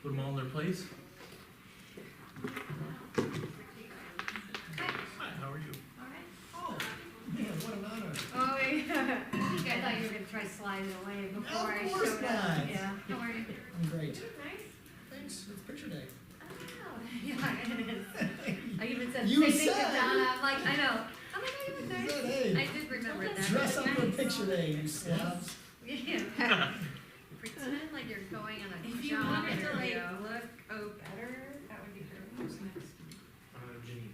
Put them all in their place. Hi, how are you? Oh, man, what an honor. Oh, yeah. I thought you were gonna try sliding away before I Of course showed up. not. Yeah. How are you? I'm great. Nice. Thanks, it's picture day. Oh, yeah, it is. I even said You same thing to said- Donna. I'm like, I know. I'm like, oh, you was You nice. said, hey, I did remember that. dress up for Nice. picture day, you slobs. Yeah. Pretend like you're going on a If you job wanted to interview. like look better, that would be great. Who's next? Janine.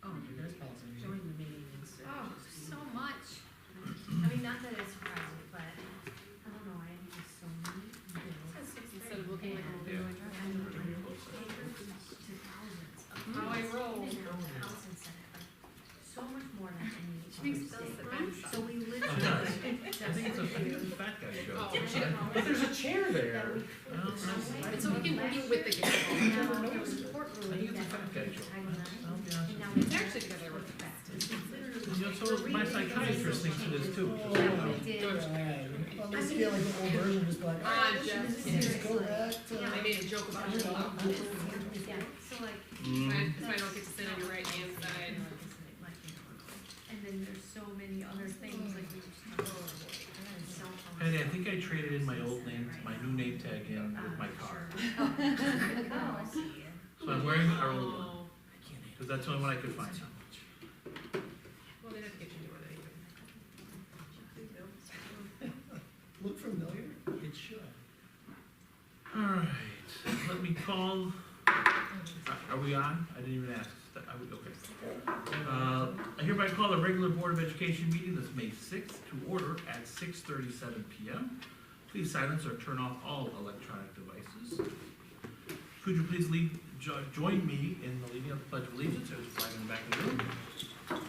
Oh, You guys policy. Join the meeting instead. oh, so much. I mean, not that it surprised me, but I don't know, I think it's so neat. Instead of looking like a Yeah. little How I roll. Allison said it, like, so much more than any She makes other those the state. best. So we literally. I think it's a fat guy joke. Oh, But there's a chair there. And so we can be with the guy. Now, there was a courtroom I think it's a that fat guy joke. Title IX, I'll be honest and now with we It's actually because I work at that. you. You know, so my psychiatrist thinks it is too. Oh, Yeah, we did. Alright, well, they see like the old version, just like, Ah, oh, just just go back to. Yeah. I made a joke about you it. know, Yeah, so like. Because I don't get to sit on your right hand side. And then there's so many other things, like we just talked about. Cell phones. Hey, I think I traded in my old name, my new name tag in with my car. Oh, I see. So I'm wearing our old one, Oh. because that's the only one I could find. Well, they have to get you new one anyway. Look familiar? It should. Alright, let me call, are we on? I didn't even ask, okay. I hereby call the regular Board of Education meeting this May 6th to order at 6:37 PM. Please silence or turn off all electronic devices. Could you please join me in the leading of the Pledge of Allegiance? There's a flag in the back of the room.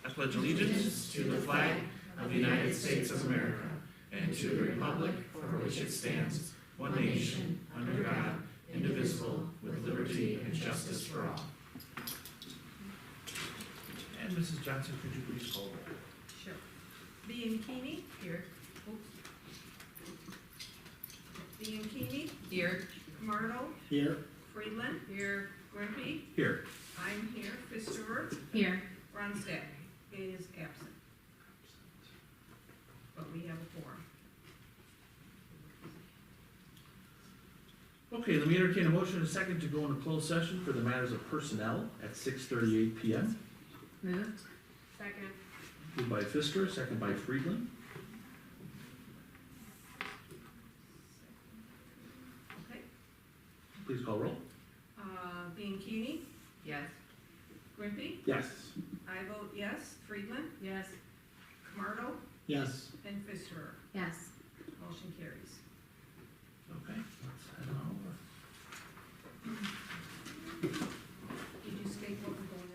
I pledge allegiance to the flag of the United States of America and to the republic for which it stands, one nation, under God, indivisible, with liberty and justice for all. And Mrs. Johnson, could you please call roll? Sure. Bianchini? Here. Bianchini, Here. Camardo, Here. Friedland, Here. Grimpy, Here. I'm here, Fisterer, Here. Ronstadt is absent. But we have a quorum. Okay, let me entertain a motion and a second to go into closed session for the matters of personnel at 6:38 PM. Moved. Second. Moved by Fisker, second by Friedland. Okay, Please call roll. Bianchini, Yes. Grimpy, Yes. I vote yes, Friedland, Yes. Camardo, Yes. and Fisterer. Yes. Motion carries. Okay, let's head on over. Did you state what we're going to?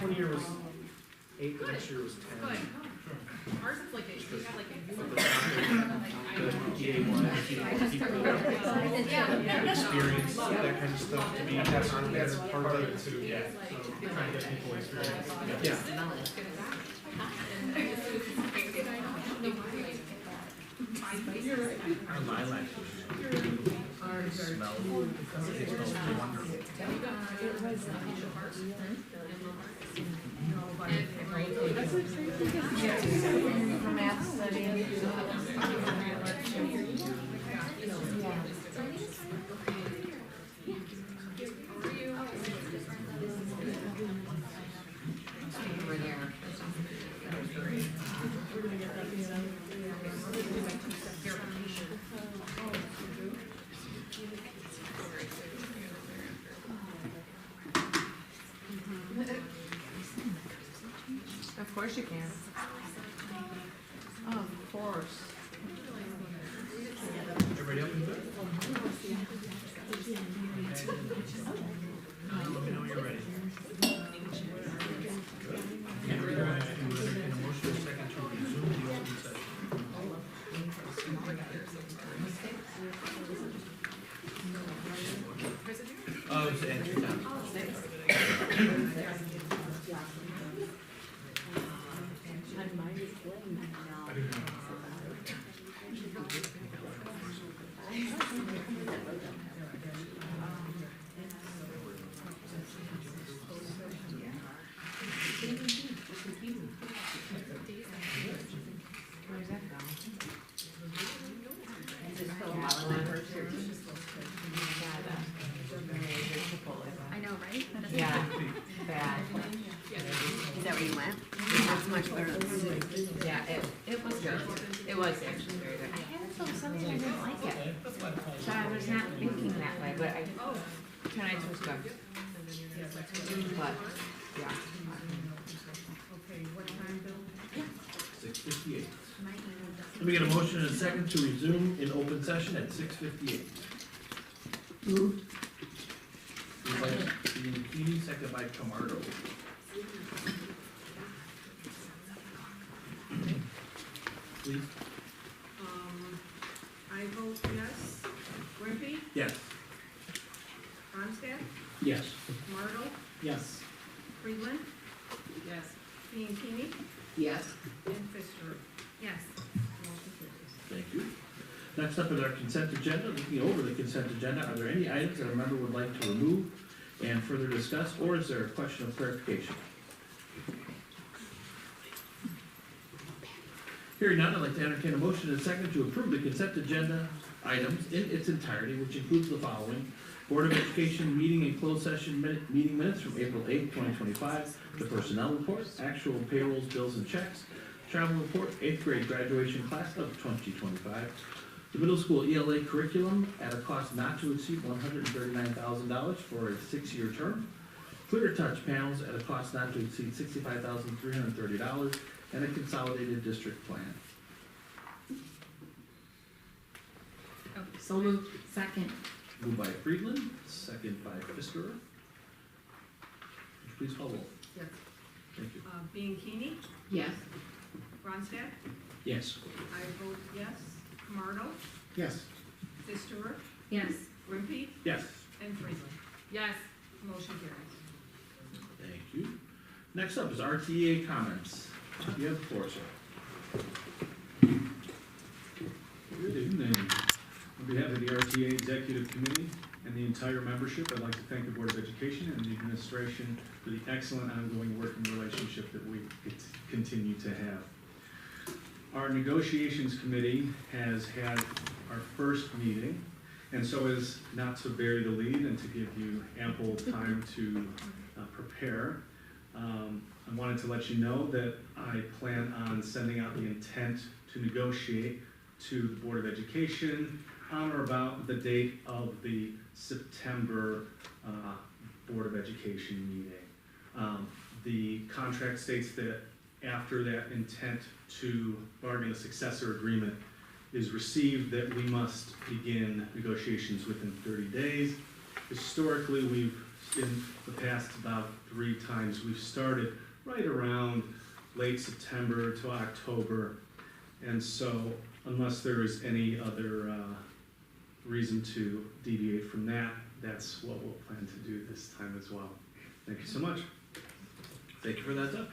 One year was 8, the next year was 10. Good. Ours is like, we have like a. The EA one, experience, that kind of stuff to be passed on, that's part of it too. Yeah. So trying to get people experience. Yeah. Our lilac bushes smell, it smells wonderful. For math study. Over there. Of course you can. Of course. Everybody up and good? Let me know when you're ready. Okay, we're going to entertain a motion and a second to resume the open session. Oh, it's Andrew Town. Where's that going? I know, right? Yeah, bad. Is that where you went? That's much better than the Yeah, it was good. It was actually very good. I had a little something I didn't like it. So I was not thinking that way, but tonight's was good. But, yeah. Okay, what time, Bill? 6:58. Let me get a motion and a second to resume in open session at 6:58. Moved by Ian Keeney, second by Camardo. Please? I vote yes. Wimpy, Yes. Ronstadt, Yes. Martle, Yes. Friedland, Yes. Bianchini, Yes. and Fisher. Yes. Motion carries. Thank you. Next up is our consent agenda. Looking over the consent agenda, are there any items that a member would like to remove and further discuss, or is there a question of clarification? Hearing none, I'd like to entertain a motion and a second to approve the consent agenda items in its entirety, which includes the following: Board of Education meeting and closed session meeting minutes from April 8th, 2025, the personnel report, actual payrolls, bills, and checks, travel report, 8th grade graduation class of 2025, the middle school ELA curriculum at a cost not to exceed $139,000 for a 6-year term, Clear Touch panels at a cost not to exceed $65,330, and a consolidated district plan. So moved. Second. Moved by Friedland, second by Fisher. Would you please call roll? Yes. Thank you. Bianchini, Yes. Ronstadt, Yes. I vote yes. Camardo, Yes. Fisher, Yes. Wimpy, Yes. and Friedland. Yes. Motion carries. Thank you. Next up is RTA comments. You have the floor, sir. Good evening. On behalf of the RTA Executive Committee and the entire membership, I'd like to thank the Board of Education and the administration for the excellent ongoing working relationship that we continue to have. Our negotiations committee has had our first meeting, and so as not to bury the lead and to give you ample time to prepare, I wanted to let you know that I plan on sending out the intent to negotiate to the Board of Education on or about the date of the September Board of Education meeting. The contract states that after that intent to bargain a successor agreement is received, that we must begin negotiations within 30 days. Historically, we've, in the past about 3 times, we've started right around late September to October. And so unless there is any other reason to deviate from that, that's what we'll plan to do this time as well. Thank you so much. Thank you for that, Doug.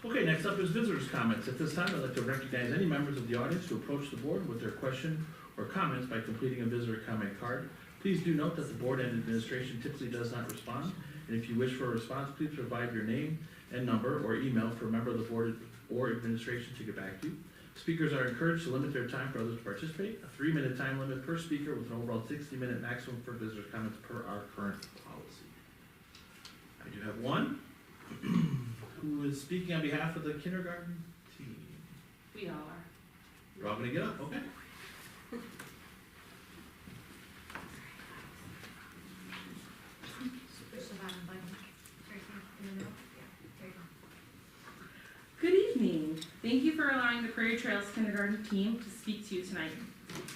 Okay, next up is visitors' comments. At this time, I'd like to recognize any members of the audience who approach the board with their question or comments by completing a visitor comment card. Please do note that the board and administration typically does not respond, and if you wish for a response, please provide your name and number or email for a member of the board or administration to get back to you. Speakers are encouraged to limit their time for others to participate. A 3-minute time limit per speaker with an overall 60-minute maximum for visitor comments per our current policy. I do have one who is speaking on behalf of the kindergarten team. We all are. You're all gonna get up, okay? Push the bottom button. Tracy, in the middle. Yeah, there you go. Good evening. Thank you for allowing the Prairie Trails Kindergarten team to speak to you tonight.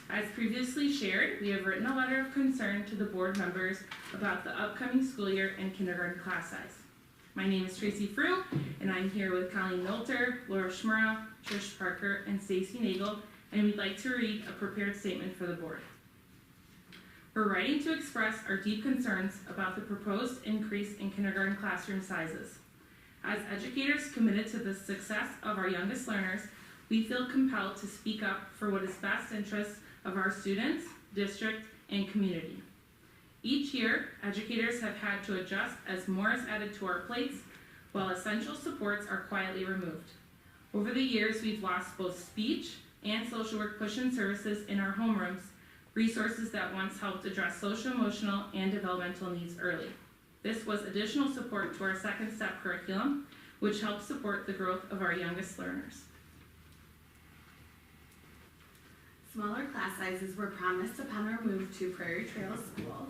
As previously shared, we have written a letter of concern to the board members about the upcoming school year and kindergarten class size. My name is Tracy Frew, and I'm here with Colleen Milter, Laura Schmurra, Trish Parker, and Stacy Nagel, and we'd like to read a prepared statement for the board. We're writing to express our deep concerns about the proposed increase in kindergarten classroom sizes. As educators committed to the success of our youngest learners, we feel compelled to speak up for what is best interest of our students, district, and community. Each year, educators have had to adjust as more is added to our plates, while essential supports are quietly removed. Over the years, we've lost both speech and social work push-in services in our homerooms, resources that once helped address social, emotional, and developmental needs early. This was additional support to our second step curriculum, which helped support the growth of our youngest learners. Smaller class sizes were promised upon our move to Prairie Trails School,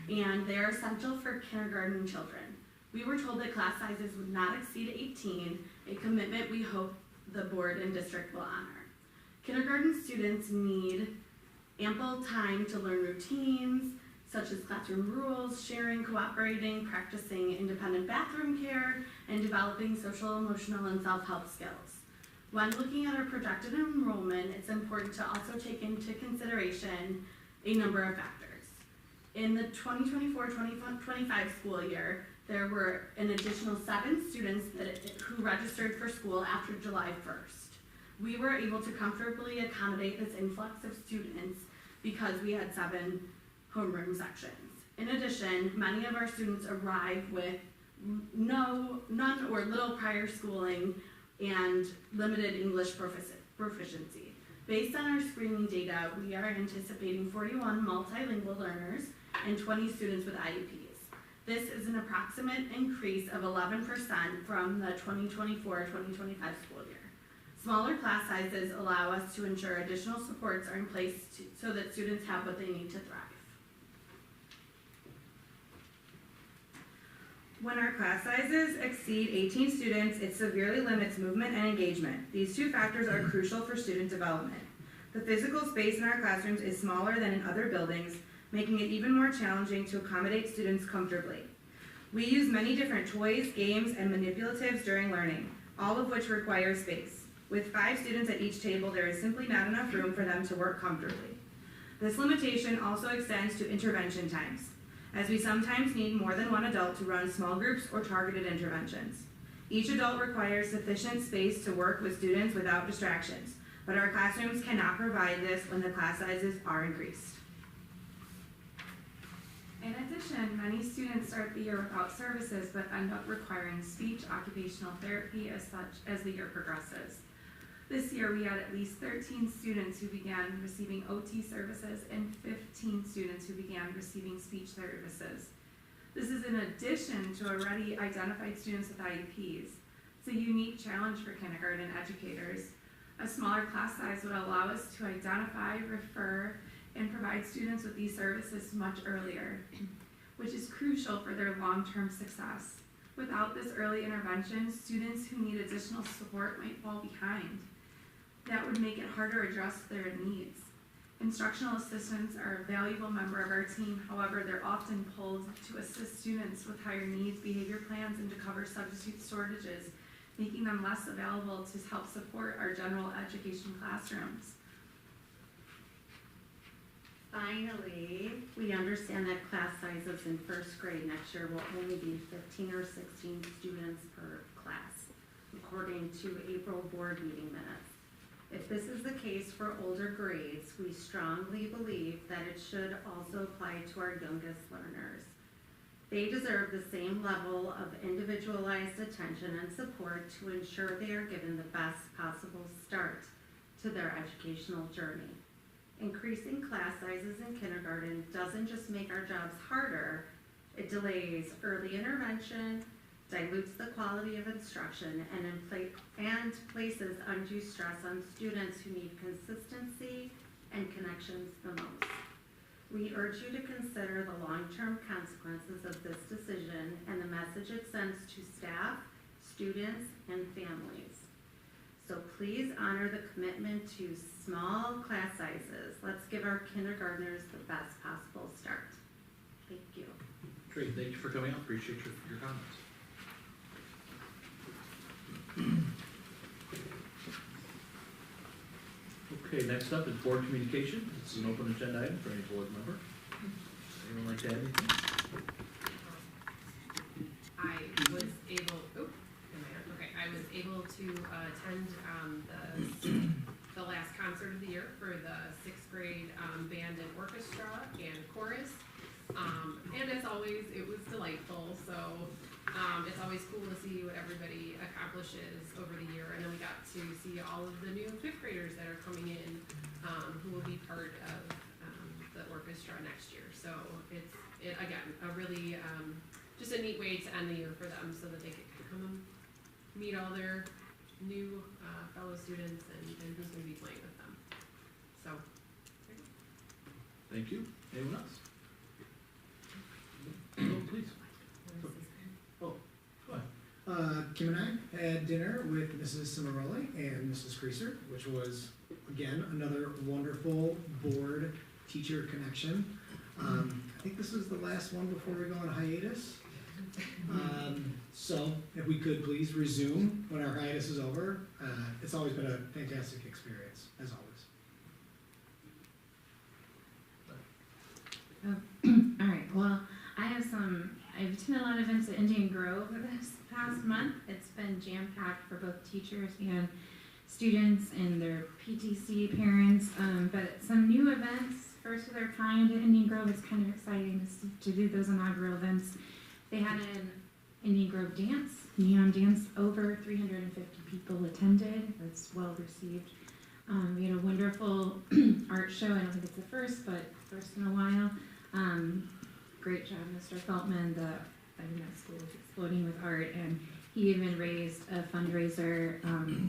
and they are essential for kindergarten children. We were told that class sizes would not exceed 18, a commitment we hope the board and district will honor. Kindergarten students need ample time to learn routines, such as classroom rules, sharing, cooperating, practicing independent bathroom care, and developing social, emotional, and self-help skills. When looking at our projected enrollment, it's important to also take into consideration a number of factors. In the 2024-2025 school year, there were an additional 7 students who registered for school after July 1st. We were able to comfortably accommodate this influx of students because we had 7 homeroom sections. In addition, many of our students arrive with none or little prior schooling and limited English proficiency. Based on our screening data, we are anticipating 41 multilingual learners and 20 students with IEPs. This is an approximate increase of 11% from the 2024-2025 school year. Smaller class sizes allow us to ensure additional supports are in place so that students have what they need to thrive. When our class sizes exceed 18 students, it severely limits movement and engagement. These 2 factors are crucial for student development. The physical space in our classrooms is smaller than in other buildings, making it even more challenging to accommodate students comfortably. We use many different toys, games, and manipulatives during learning, all of which require space. With 5 students at each table, there is simply not enough room for them to work comfortably. This limitation also extends to intervention times, as we sometimes need more than 1 adult to run small groups or targeted interventions. Each adult requires sufficient space to work with students without distractions, but our classrooms cannot provide this when the class sizes are increased. In addition, many students start the year without services but end up requiring speech occupational therapy as the year progresses. This year we had at least 13 students who began receiving OT services and 15 students who began receiving speech services. This is in addition to already identified students with IEPs. It's a unique challenge for kindergarten educators. A smaller class size would allow us to identify, refer, and provide students with these services much earlier, which is crucial for their long-term success. Without this early intervention, students who need additional support might fall behind. That would make it harder to address their needs. Instructional assistants are a valuable member of our team, however, they're often pulled to assist students with higher needs, behavior plans, and to cover substitute shortages, making them less available to help support our general education classrooms. Finally, we understand that class sizes in first grade next year will only be 15 or 16 students per class, according to April board meeting minutes. If this is the case for older grades, we strongly believe that it should also apply to our youngest learners. They deserve the same level of individualized attention and support to ensure they are given the best possible start to their educational journey. Increasing class sizes in kindergarten doesn't just make our jobs harder, it delays early intervention, dilutes the quality of instruction, and places undue stress on students who need consistency and connections the most. We urge you to consider the long-term consequences of this decision and the message it sends to staff, students, and families. So please honor the commitment to small class sizes. Let's give our kindergartners the best possible start. Thank you. Great, thank you for coming out, appreciate your comments. Okay, next up is board communication. This is an open agenda item for any board member. Anyone like to add anything? I was able to attend the last concert of the year for the sixth grade band and orchestra and chorus. And as always, it was delightful, so it's always cool to see what everybody accomplishes over the year. And then we got to see all of the new fifth graders that are coming in, who will be part of the orchestra next year. So it's, again, a really, just a neat way to end the year for them so that they can come and meet all their new fellow students and who's going to be playing with them. So, Thank you. Anyone else? Oh, please. Oh, go ahead. Kim and I had dinner with Mrs. Cimarelli and Mrs. Creaser, which was, again, another wonderful board teacher connection. I think this was the last one before we go on hiatus. So if we could please resume when our hiatus is over. It's always been a fantastic experience, as always. All right, well, I've attended a lot of events at Indian Grove this past month. It's been jam-packed for both teachers and students and their PTC parents, but some new events, first of their kind at Indian Grove. It's kind of exciting to do those inaugural events. They had an Indian Grove dance, neon dance, over 350 people attended. That's well received. We had a wonderful art show. I don't think it's the first, but first in a while. Great job, Mr. Feltman. That school is exploding with art, and he even raised a fundraiser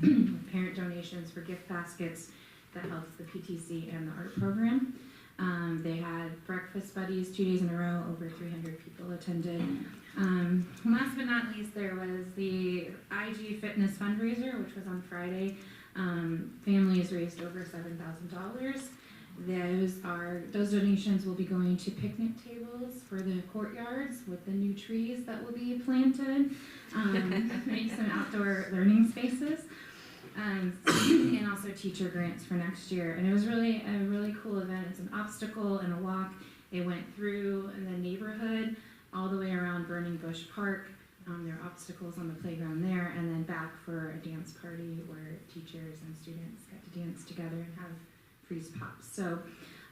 with parent donations for gift baskets that helps the PTC and the art program. They had breakfast buddies 2 days in a row, over 300 people attended. Last but not least, there was the IG Fitness fundraiser, which was on Friday. Families raised over $7,000. Those donations will be going to picnic tables for the courtyards with the new trees that will be planted, make some outdoor learning spaces, and also teacher grants for next year. And it was really a really cool event. It's an obstacle and a walk. It went through the neighborhood all the way around Burning Bush Park. There are obstacles on the playground there, and then back for a dance party where teachers and students got to dance together and have freeze pops. So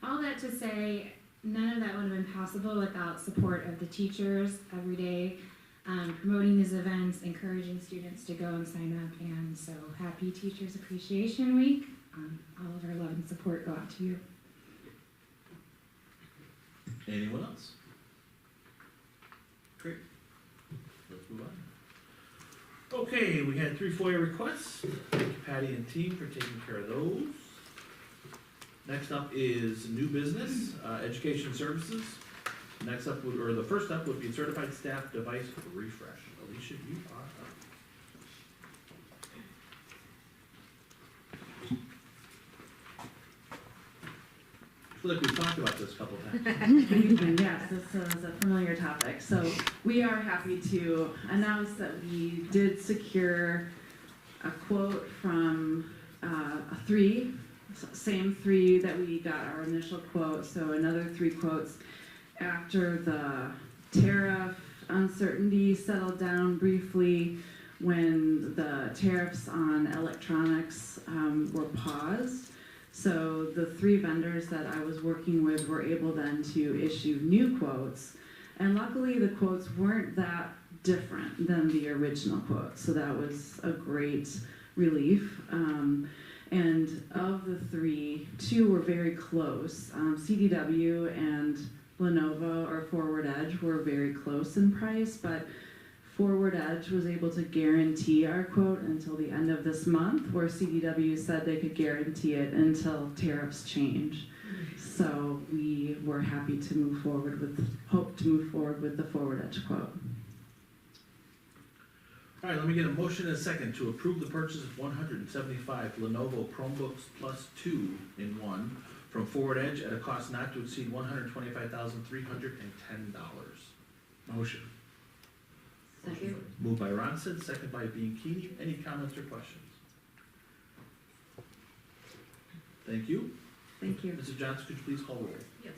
all that to say, none of that would have been possible without support of the teachers every day, promoting these events, encouraging students to go and sign up. And so happy Teachers Appreciation Week. All of our love and support go out to you. Anyone else? Great. Let's move on. Okay, we had 3 FOIA requests. Thank you, Patty and team, for taking care of those. Next up is new business, education services. Next up, the first up would be certified staff device refresh. Alicia, you are up. feel like we've talked about this a couple times. Yes, this is a familiar topic. So we are happy to announce that we did secure a quote from same three that we got our initial quote, so another 3 quotes after the tariff uncertainty settled down briefly when the tariffs on electronics were paused. So the 3 vendors that I was working with were able then to issue new quotes, and luckily the quotes weren't that different than the original quote, so that was a great relief. And of the 3, 2 were very close. CDW and Lenovo or Forward Edge were very close in price, but Forward Edge was able to guarantee our quote until the end of this month, where CDW said they could guarantee it until tariffs change. So we were happy to move forward hope to move forward with the Forward Edge quote. All right, let me get a motion and a second to approve the purchase of 175 Lenovo Chromebooks plus 2 in 1 from Forward Edge at a cost not to exceed $125,310. Motion. Second. Moved by Ronson, second by Bianchini. Any comments or questions? Thank you. Thank you. Mrs. Johnson, could you please call roll? Yes.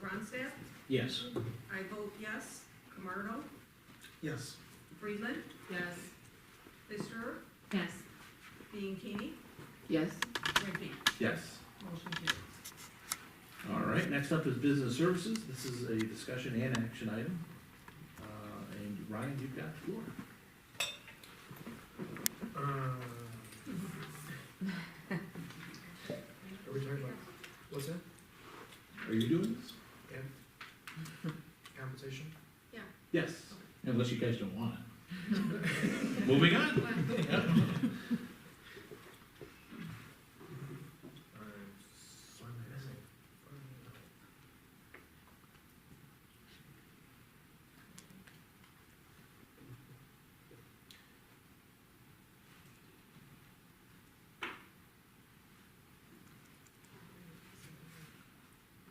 Ronstadt? Yes. I vote yes. Camardo? Yes. Friedland? Yes. Fisher? Yes. Bianchini? Yes. Wimpy? Yes. Motion carries. All right, next up is business services. This is a discussion and action item. And Ryan, you've got the floor. Are we talking about, what's that? Are you doing this? Compensation? Yes. Unless you guys don't want it. Moving on. So I'm missing.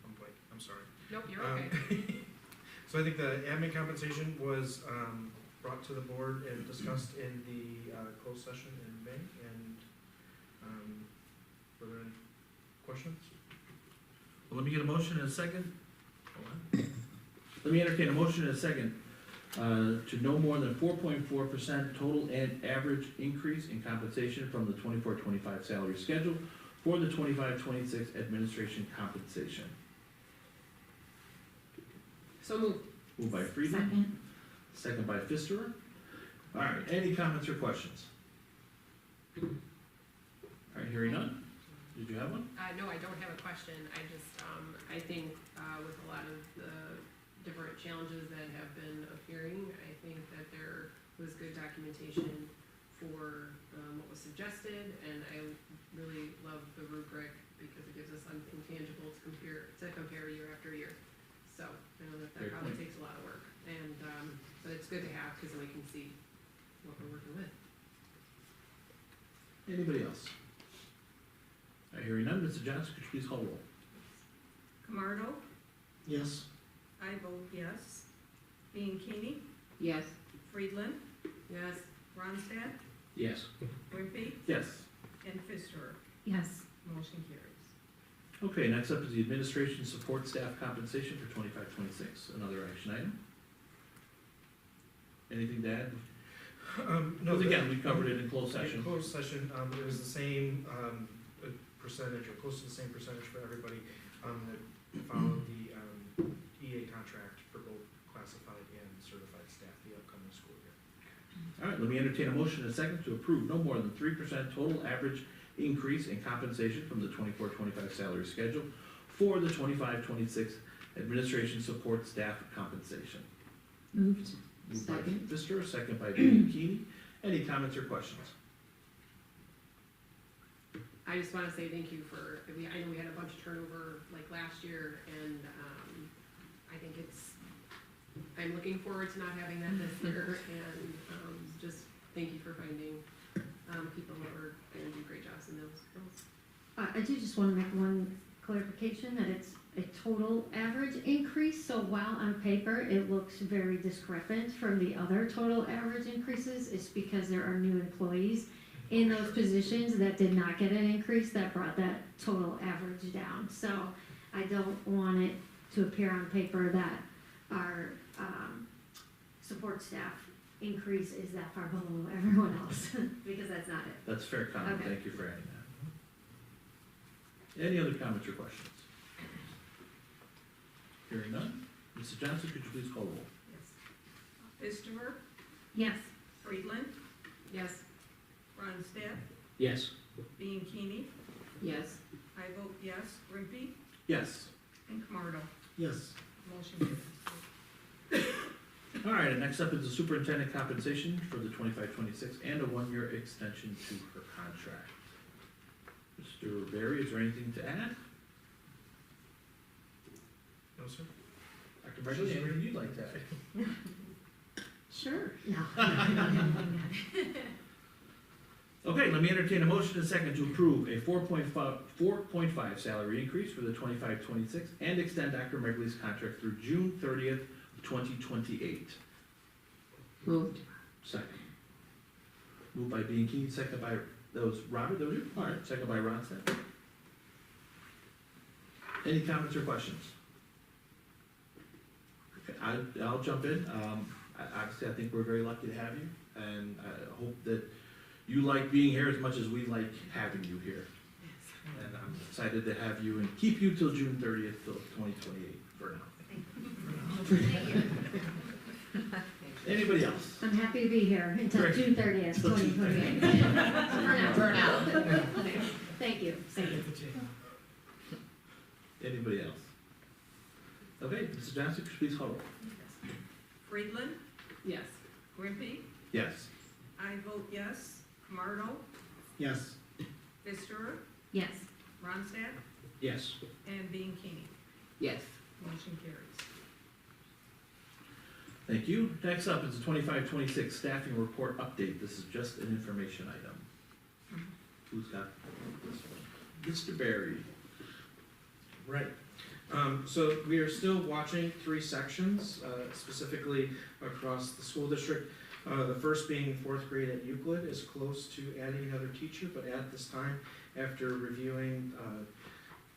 I'm blank, I'm sorry. Nope, you're okay. So I think the admin compensation was brought to the board and discussed in the closed session in May, and were there any questions? Well, let me get a motion in a second. Hold on. Let me entertain a motion in a second to no more than 4.4% total average increase in compensation from the 24-25 salary schedule for the 25-26 administration compensation. So moved. Moved by Friedland. Second. Second by Pfister. All right, any comments or questions? All right, hearing none. Did you have one? No, I don't have a question. I just, I think, with a lot of the different challenges that have been appearing, I think that there was good documentation for what was suggested, and I really love the rubric because it gives us something tangible to compare year after year. So, I know that Great probably point. takes a lot of work, and, but it's good to have, because then we can see what we're working with. Anybody else? All right, hearing none. Mr. Johnson, could you please call roll? Camardo? Yes. I vote yes. Bianchini? Yes. Friedland? Yes. Ronstadt? Yes. Wimpy? Yes. And Fisher? Yes. Motion carries. Okay, next up is the administration support staff compensation for 25-26, another action item. Anything to add? No. Because again, we covered it in closed In session. closed session, it was the same percentage, or close to the same percentage for everybody that followed the EA contract for both classified and certified staff the upcoming school year. All right, let me entertain a motion in a second to approve no more than 3% total average increase in compensation from the 24-25 salary schedule for the 25-26 administration support staff compensation. Moved. Moved by Second. Pfister, second by Bianchini. Any comments or questions? I just wanna say thank you for, I know we had a bunch of turnover like last year, and, I think I'm looking forward to not having that this year, and, just thank you for finding, people that are gonna do great jobs in those roles. I do just want to make one clarification that it's a total average increase, so while on paper it looks very discrepant from the other total average increases, it's because there are new employees in those positions that did not get an increase that brought that total average down. So I don't want it to appear on paper that our support staff increase is that far below everyone else, because that's not it. That's fair comment, Okay. thank you for adding that. Any other comments or questions? Hearing none, Mrs. Johnson, could you please call the roll? Yes. Fisterer, Yes. Friedland, Yes. Ronstadt, Yes. Bianchini, Yes. I vote yes. Grimpy Yes. and Camardo. Yes. Motion carries. All right, and next up is the superintendent compensation for the 25-26 and a one-year extension to her contract. Mr. Berry, is there anything to add? No, sir? Dr. Bradley, anything you'd like to add? Sure. No. Okay, let me entertain a motion and a second to approve a 4.5 salary increase for the 25-26 and extend Dr. Megley's contract through June 30th, 2028. Moved. Second. Moved by Bianchini, second by, that was Robert, that was you? All right, second by Ronstadt. Any comments or questions? Okay, I'll jump in. Obviously, I think we're very lucky to have you, and I hope that you like being here as much as we like having you here. And I'm excited to have you and keep you till June 30th, till 2028 for now. Thank you. Anybody else? I'm happy to be here until Great. June 30th, Till June 2028. For now. Thank you. Thank you. Anybody else? Okay, Mrs. Johnson, could you please call roll? Friedland, Yes. Grimpy, Yes. I vote yes. Camardo, Yes. Fisterer, Yes. Ronstadt, Yes. and Bianchini. Yes. Motion carries. Thank you. Next up is the 25-26 staffing report update. This is just an information item. Who's got this one? Mr. Berry. Right. So we are still watching 3 sections, specifically across the school district. The first being 4th grade at Euclid is close to adding another teacher, but at this time, after reviewing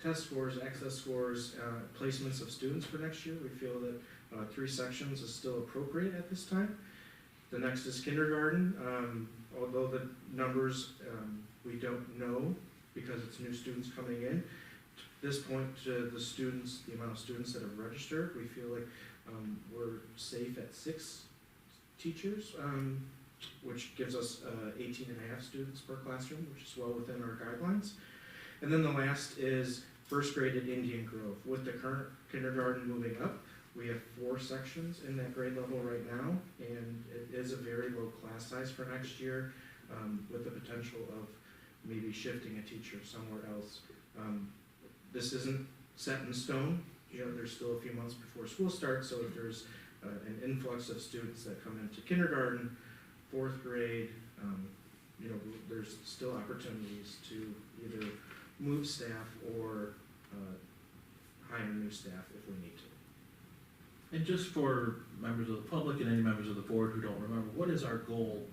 test scores, access scores, placements of students for next year, we feel that 3 sections is still appropriate at this time. The next is kindergarten. Although the numbers we don't know because it's new students coming in. At this point, the students, the amount of students that have registered, we feel like we're safe at 6 teachers, which gives us 18 and a half students per classroom, which is well within our guidelines. And then the last is 1st grade at Indian Grove. With the current kindergarten moving up, we have 4 sections in that grade level right now, and it is a very low class size for next year, with the potential of maybe shifting a teacher somewhere else. This isn't set in stone. You know, there's still a few months before school starts, so if there's an influx of students that come into kindergarten, 4th grade, you know, there's still opportunities to either move staff or hire new staff if we need to. And just for members of the public and any members of the board who don't remember, what is our goal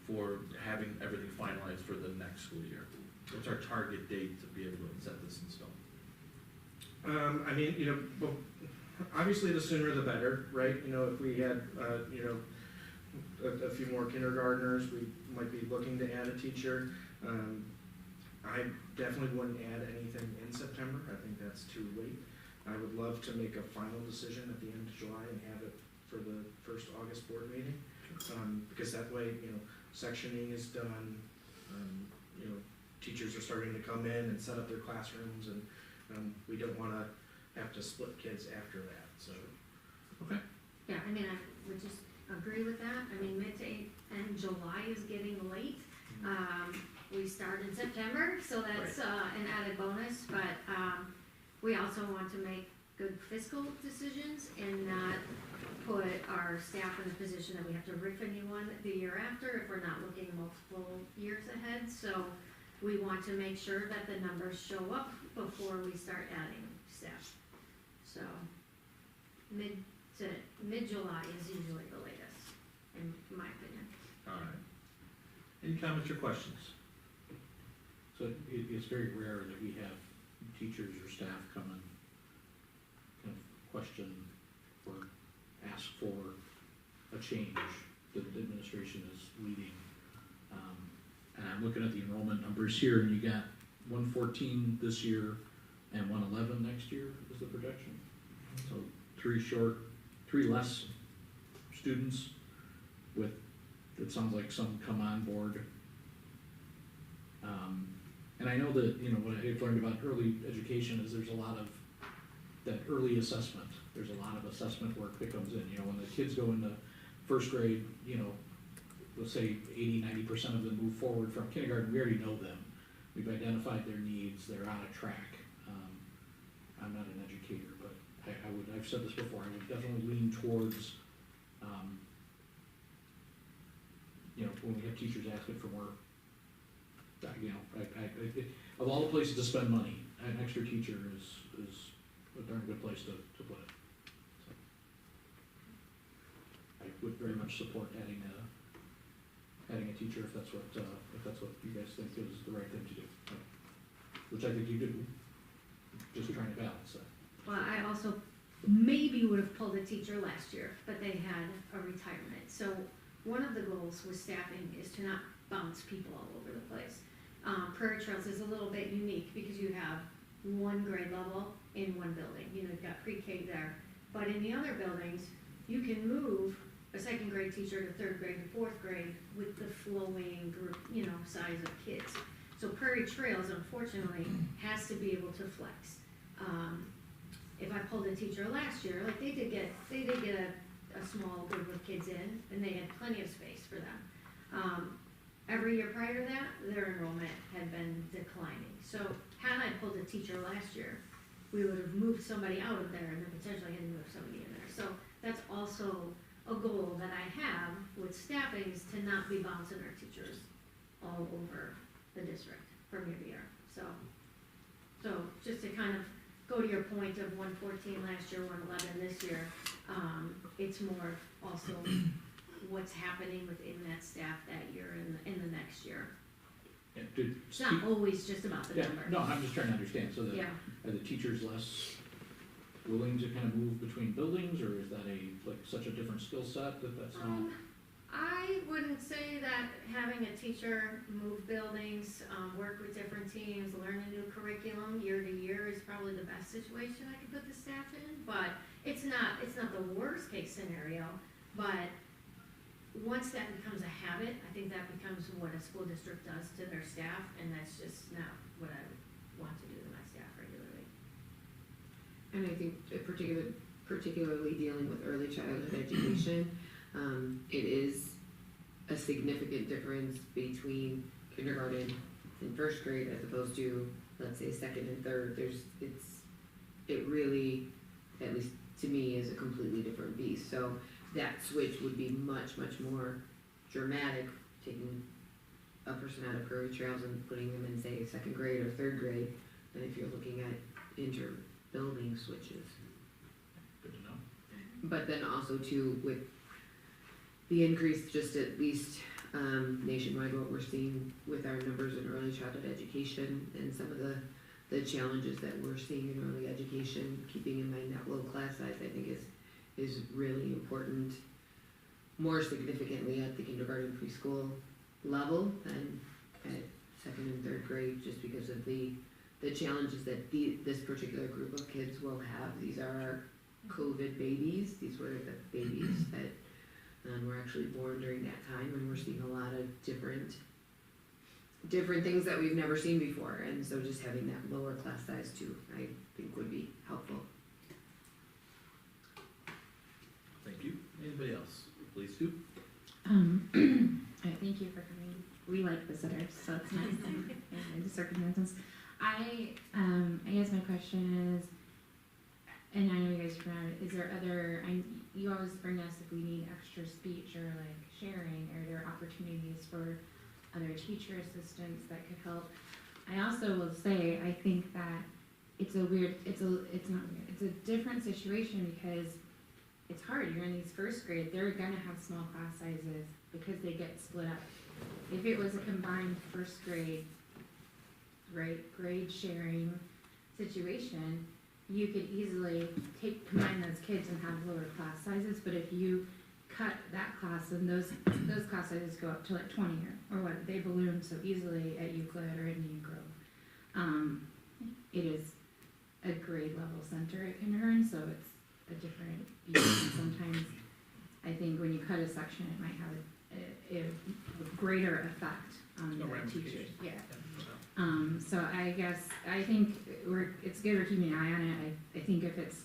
for having everything finalized for the next school year? What's our target date to be able to set this in stone? I mean, you know, well, obviously the sooner the better, right? You know, if we had, you know, a few more kindergartners, we might be looking to add a teacher. I definitely wouldn't add anything in September. I think that's too late. I would love to make a final decision at the end of July and have it for the first August board meeting. Because that way, you know, sectioning is done, you know, teachers are starting to come in and set up their classrooms, and we don't wanna have to split kids after that, so. Okay. Yeah, I mean, I would just agree with that. I mean, mid to end July is getting late. We start in September, so that's an added bonus, but we also want to make good fiscal decisions and not put our staff in a position that we have to riff a new one the year after if we're not looking multiple years ahead. So we want to make sure that the numbers show up before we start adding staff. So, mid-July is usually the latest, in my opinion. All right. Any comments or questions? So it's very rare that we have teachers or staff come and kind of question or ask for a change that the administration is leading. And I'm looking at the enrollment numbers here, and you got 114 this year and 111 next year is the projection. So three less students with, it sounds like some come on board. And I know that, you know, what I've learned about early education is there's a lot of that early assessment. There's a lot of assessment work that comes in. You know, when the kids go into first grade, you know, let's say 80–90% of them move forward from kindergarten, we already know them. We've identified their needs, they're on a track. I'm not an educator, but I've said this before, I would definitely lean towards, you know, when we have teachers asking for more, you know, of all the places to spend money, an extra teacher is a darn good place to put it. So, I would very much support adding a teacher if that's what you guys think is the right thing to do, which I think you do. Just trying to balance that. Well, I also maybe would have pulled a teacher last year, but they had a retirement. So one of the goals with staffing is to not bounce people all over the place. Prairie Trails is a little bit unique because you have one grade level in one building. You know, you've got pre-K there. But in the other buildings, you can move a second grade teacher to third grade to fourth grade with the flowing group, you know, size of kids. So Prairie Trails, unfortunately, has to be able to flex. If I pulled a teacher last year, like they did get a small group of kids in, and they had plenty of space for them. Every year prior to that, their enrollment had been declining. So had I pulled a teacher last year, we would have moved somebody out of there and then potentially had to move somebody in there. So that's also a goal that I have with staffing, is to not be bouncing our teachers all over the district from year to year. So just to kind of go to your point of 114 last year, 111 this year, it's more also what's happening within that staff that year and in the next year. Yeah, It's not always just about the number. No, I'm just trying to understand, so that, Yeah. are the teachers less willing to kind of move between buildings, or is that such a different skill set that that's not? I wouldn't say that having a teacher move buildings, work with different teams, learn a new curriculum year to year is probably the best situation I could put the staff in, but it's not the worst case scenario. But once that becomes a habit, I think that becomes what a school district does to their staff, and that's just not what I want to do to my staff regularly. And I think particularly dealing with early childhood education, it is a significant difference between kindergarten and first grade as opposed to, let's say, second and third. It really, at least to me, is a completely different beast. So that switch would be much, much more dramatic, taking a person out of Prairie Trails and putting them in, say, second grade or third grade, than if you're looking at inter-building switches. Good to know. But then also too, with the increase, just at least nationwide, what we're seeing with our numbers in early childhood education and some of the challenges that we're seeing in early education, keeping in mind that low class size, I think is really important, more significantly at the kindergarten preschool level than at second and third grade, just because of the challenges that this particular group of kids will have. These are our COVID babies. These were the babies that were actually born during that time, and we're seeing a lot of different things that we've never seen before. And so just having that lower class size too, I think would be helpful. Thank you. Anybody else? Please do. Thank you for coming. We like visitors, so it's nice in the circumstances. I guess my question is, and I know you guys are around, is there other, you always bring us if we need extra speech or like sharing, are there opportunities for other teacher assistants that could help. I also will say, I think that it's not weird, it's a different situation because it's hard, you're in these first grade, they're gonna have small class sizes because they get split up. If it was a combined first grade, right, grade sharing situation, you could easily combine those kids and have lower class sizes, but if you cut that class, then those class sizes go up to like 20 or what, they balloon so easily at Euclid or Indian Grove. It is a grade level center at kindergarten, so it's a different view. And sometimes I think when you cut a section, it might have a greater effect on No the teachers. ramifications. Yeah. Yeah. So I think it's good we're keeping an eye on it. I think if it's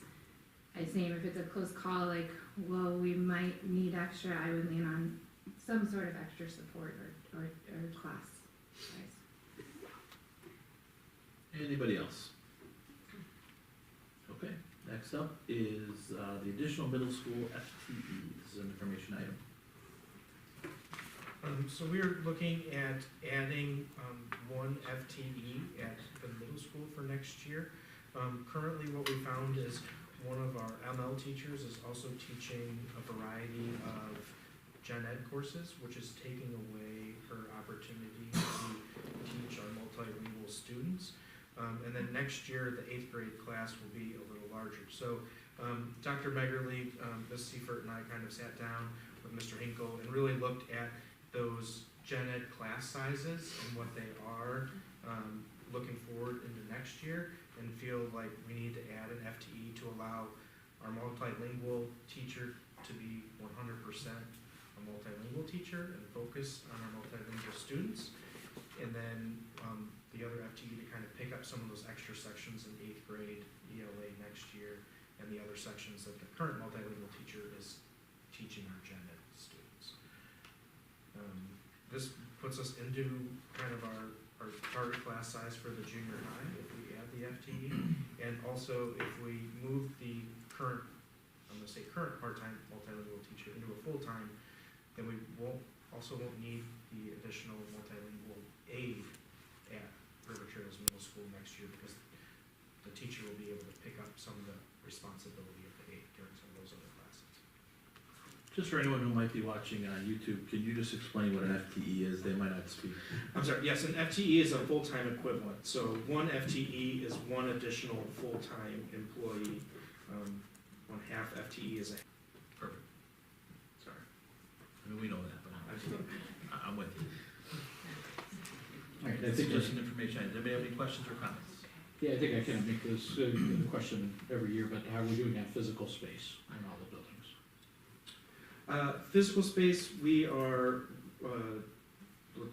a close call, like, well, we might need extra, I would lean on some sort of extra support or class size. Anybody else? Okay, next up is the additional middle school FTE. This is an information item. So we're looking at adding, one FTE at the middle school for next year. Currently what we found is one of our ML teachers is also teaching a variety of gen ed courses, which is taking away her opportunity to teach our multilingual students. And then next year, the 8th grade class will be a little larger. So Dr. Megerly, Ms. Seifert and I kind of sat down with Mr. Hinkle and really looked at those gen ed class sizes and what they are looking forward into next year, and feel like we need to add an FTE to allow our multilingual teacher to be 100% a multilingual teacher and focus on our multilingual students. And then the other FTE to kind of pick up some of those extra sections in 8th grade ELA next year, and the other sections that the current multilingual teacher is teaching our gen ed students. This puts us into kind of our target class size for the junior high if we add the FTE, and also if we move the current, I'm gonna say current part-time multilingual teacher into a full-time, then we won't need the additional multilingual aid at River Trails Middle School next year, because the teacher will be able to pick up some of the responsibility of the aid during some of those other classes. Just for anyone who might be watching on YouTube, can you just explain what an FTE is? They might not speak. I'm sorry, yes, an FTE is a full-time equivalent, so one FTE is one additional full-time employee. 1/2 FTE is a. Perfect. Sorry. I mean, we know that, but I'm with you. All right, I It's think just that's, an information item. Does anybody have any questions or comments? yeah, I think I can make this question every year, but how are we doing on physical space in all the buildings? Physical space, we are,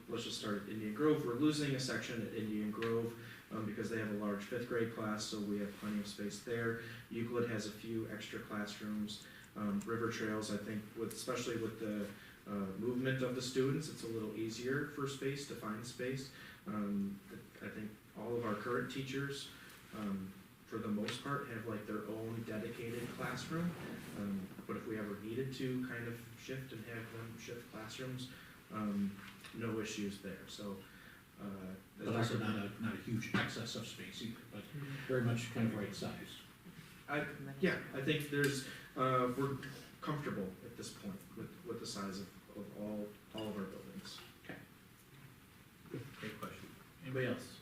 let's just start at Indian Grove. We're losing a section at Indian Grove because they have a large 5th grade class, so we have plenty of space there. Euclid has a few extra classrooms. River Trails, I think, especially with the movement of the students, it's a little easier for space, to find space. I think all of our current teachers, for the most part, have like their own dedicated classroom. But if we ever needed to kind of shift and have them shift classrooms, no issues there. So, But also not a huge excess of space either, but very much kind of right size. I think there's, we're comfortable at this point with the size of all of our buildings. Great question. Anybody else?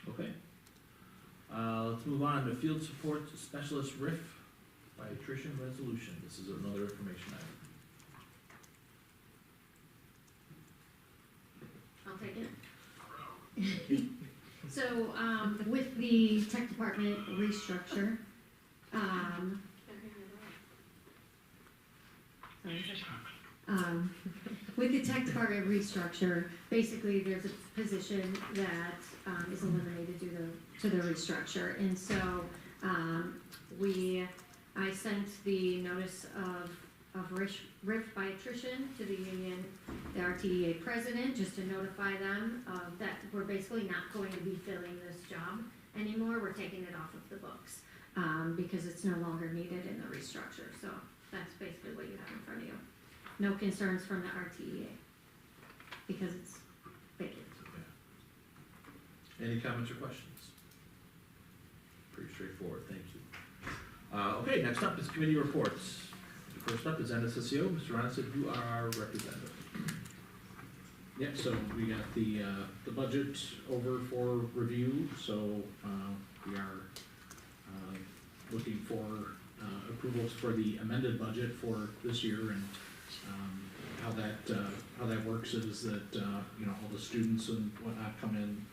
Okay. Let's move on to field support specialist RIF by attrition resolution. This is another information item. I'll take it. So, with the tech department restructure, with the tech department restructure, basically there's a position that is eliminated due to the restructure. And so I sent the notice of RIF by attrition to the union, the RTEA president, just to notify them that we're basically not going to be filling this job anymore. We're taking it off of the books because it's no longer needed in the restructure. So that's basically what you have in front of you. no concerns from the RTEA, because it's vacant. Any comments or questions? Pretty straightforward, thank you. Okay, next up is committee reports. First up is NSSEO. Mr. Roniston, you are our representative. Yeah, so we got the budget over for review, so, we are, looking for, approvals for the amended budget for this year, and, how that works is that, you know, all the students and whatnot come in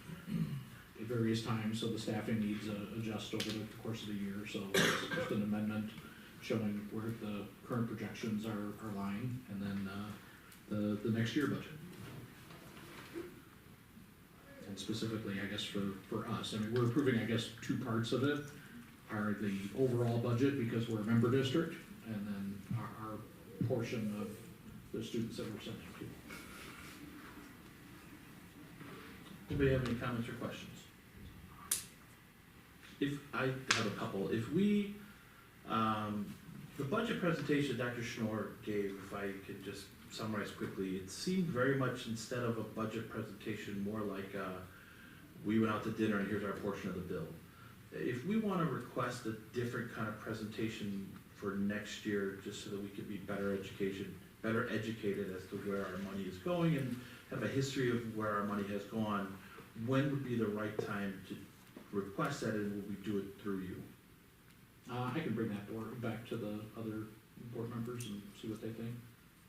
at various times, so the staffing needs adjust over the course of the year, so it's just an amendment showing where the current projections are lying, and then, the next year budget. And specifically, I guess, for us, I mean, we're approving, I guess, two parts of it, are the overall budget, because we're a member district, and then our portion of the students that we're sending to. Anybody have any comments or questions? If, I have a couple, if we, the budget presentation Dr. Schnorr gave, if I could just summarize quickly, it seemed very much, instead of a budget presentation, more like, we went out to dinner and here's our portion of the bill. If we wanna request a different kind of presentation for next year, just so that we could be better educated as to where our money is going and have a history of where our money has gone, when would be the right time to request that, and will we do it through you? I can bring that back to the other board members and see what they think.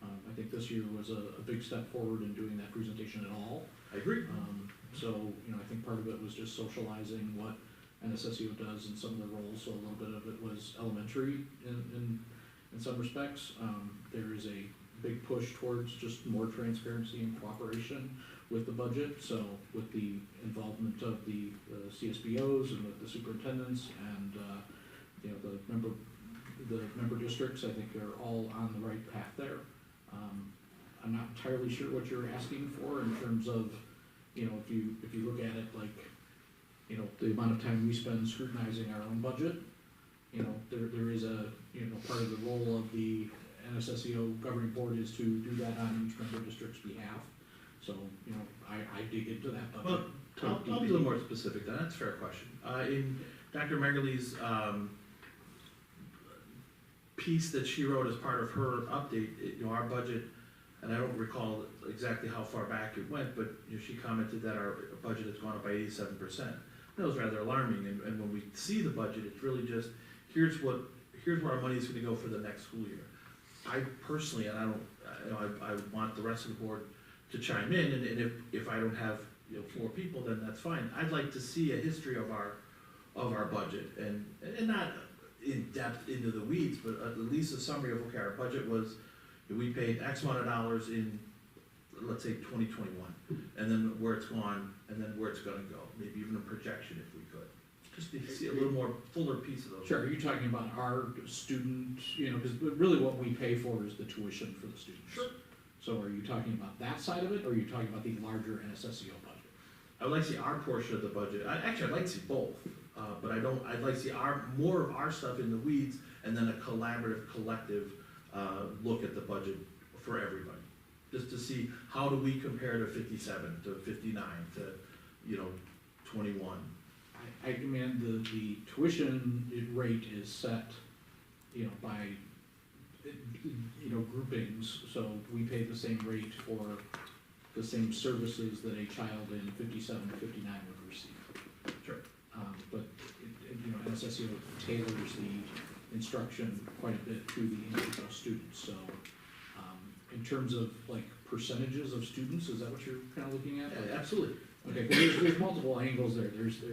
I think this year was a big step forward in doing that presentation at all. I agree. So, you know, I think part of it was just socializing what NSSEO does in some of the roles, so a little bit of it was elementary in some respects. There is a big push towards just more transparency and cooperation with the budget, so with the involvement of the CSBOs and with the superintendents and, you know, the member districts, I think are all on the right path there. I'm not entirely sure what you're asking for in terms of, you know, if you look at it like, you know, the amount of time we spend scrutinizing our own budget, you know, there is a, you know, part of the role of the NSSEO governing board is to do that on each member district's behalf. So, you know, I dig into that budget. Well, I'll be a little more specific then, that's a fair question. In Dr. Megerle's, piece that she wrote as part of her update, you know, our budget, and I don't recall exactly how far back it went, but, you know, she commented that our budget has gone up by 87%. That was rather alarming, and when we see the budget, it's really just, here's where our money is gonna go for the next school year. I personally, and I don't, you know, I want the rest of the board to chime in, and if I don't have, you know, 4 people, then that's fine. I'd like to see a history of our budget, and not in depth into the weeds, but at least a summary of, okay, our budget was, we paid X amount of dollars in, let's say, 2021, and then where it's gone, and then where it's gonna go, maybe even a projection if we could. Just to see a little more fuller piece of those. Sure, are you talking about our student, you know, because really what we pay for is the tuition for the students. Sure. So are you talking about that side of it, or are you talking about the larger NSSEO budget? I would like to see our portion of the budget, I'd like to see both, but I'd like to see more of our stuff in the weeds, and then a collaborative, collective, look at the budget for everybody. Just to see, how do we compare to 57, to 59, to, you know, 21? I demand the tuition rate is set, you know, by, you know, groupings, so we pay the same rate for the same services that a child in 57 or 59 would receive. Sure. But, you know, NSSEO tailors the instruction quite a bit to the individual students, so, in terms of like percentages of students, is that what you're kind of looking at? Yeah, absolutely. Okay, 'cause there's multiple angles there, there's,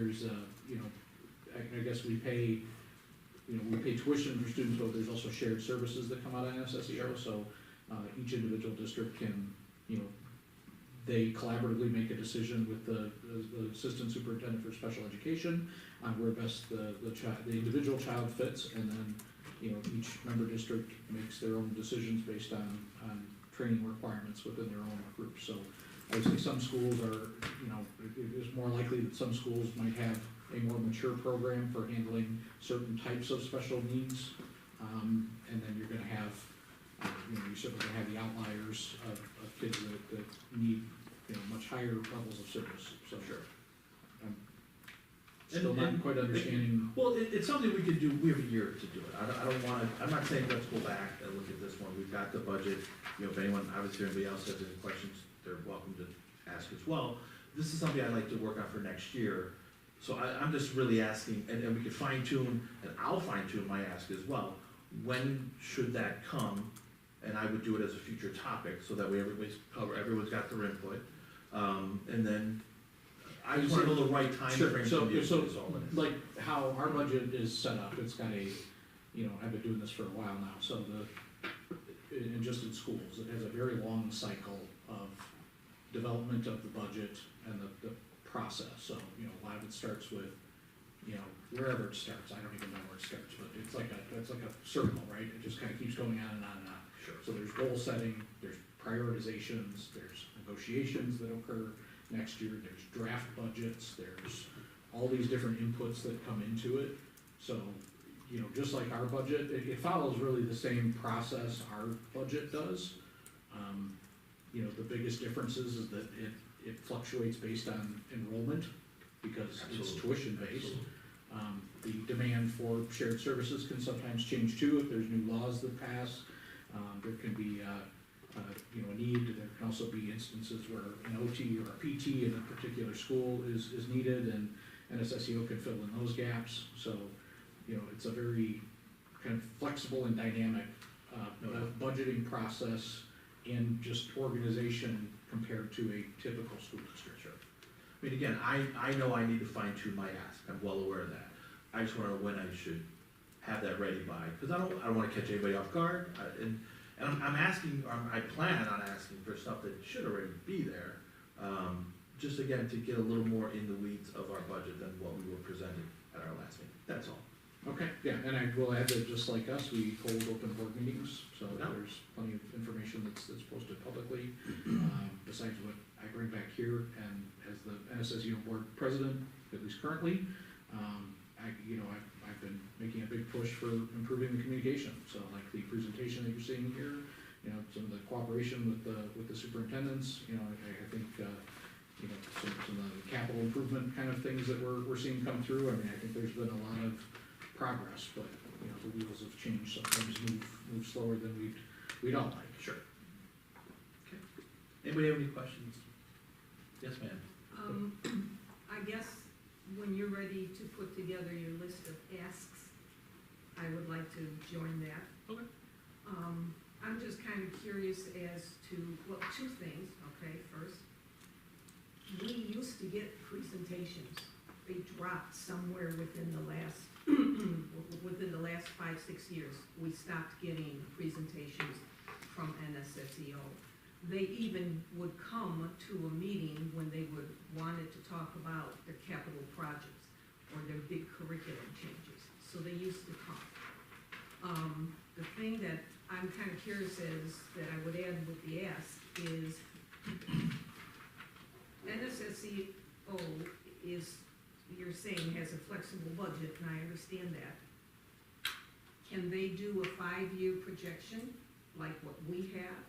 you know, I guess we pay, you know, we pay tuition for students, but there's also shared services that come out of NSSEO, so, each individual district can, you know, they collaboratively make a decision with the assistant superintendent for special education on where best the individual child fits, and then, you know, each member district makes their own decisions based on training requirements within their own group. So I would say some schools are, you know, it is more likely that some schools might have a more mature program for handling certain types of special needs, and then you're gonna have you know, you're certainly gonna have the outliers of kids that need, you know, much higher levels of service, so. Sure. I'm still And- not and- quite understanding. Well, it's something we could do, we have a year to do it, I don't wanna, I'm not saying let's go back and look at this one, we've got the budget. You know, if anyone, obviously, anybody else has any questions, they're welcome to ask as well. This is something I'd like to work on for next year, so I'm just really asking, and we could fine tune, and I'll fine tune my ask as well. When should that come? And I would do it as a future topic, so that way everyone's got their input. And then, I just wanna know the right time Sure, frame so, from you, is so, all it is. like, how our budget is set up, it's got a, you know, I've been doing this for a while now, so and just in schools, it has a very long cycle of development of the budget and the process, so, you know, a lot of it starts with, you know, wherever it starts, I don't even know where it starts, but it's like a circle, right? It just kinda keeps going on and on and on. Sure. So there's goal setting, there's prioritizations, there's negotiations that occur next year, there's draft budgets, there's all these different inputs that come into it. So, you know, just like our budget, it follows really the same process our budget does. You know, the biggest difference is that it fluctuates based on enrollment, because it's Absolutely. tuition based. The demand for shared services can sometimes change too, if there's new laws that pass. There can be, you know, a need, there can also be instances where an OT or a PT in a particular school is needed, and NSSEO can fill in those gaps. So, you know, it's a very kind of flexible and dynamic budgeting process and just organization compared to a typical school district. Sure. I mean, again, I know I need to fine tune my ask, I'm well aware of that. I just wanna know when I should have that ready by, cause I don't wanna catch anybody off guard, and I'm asking, or I plan on asking for stuff that should already be there. Just again, to get a little more in the weeds of our budget than what we were presenting at our last meeting, that's all. Okay, yeah, and I will add that just like us, we hold open board meetings, so Yeah. there's plenty of information that's posted publicly. Besides what I bring back here, and as the NSSU board president, at least currently, I've been making a big push for improving the communication. So like the presentation that you're seeing here, you know, some of the cooperation with the superintendents, you know, I think, you know, some of the capital improvement kind of things that we're seeing come through. I mean, I think there's been a lot of progress, but, you know, the wheels of change sometimes move slower than we'd all like. Sure. Okay. Anybody have any questions? Yes, ma'am. I guess when you're ready to put together your list of asks, I would like to join that. Okay. I'm just kind of curious as to, well, two things, okay, first. We used to get presentations, they dropped somewhere within the last 5-6 years. We stopped getting presentations from NSSEO. They even would come to a meeting when they wanted to talk about their capital projects or their big curriculum changes, so they used to come. The thing that I'm kind of curious is, that I would add with the ask is, NSSEO is, you're saying, has a flexible budget, and I understand that. Can they do a 5-year projection like what we have?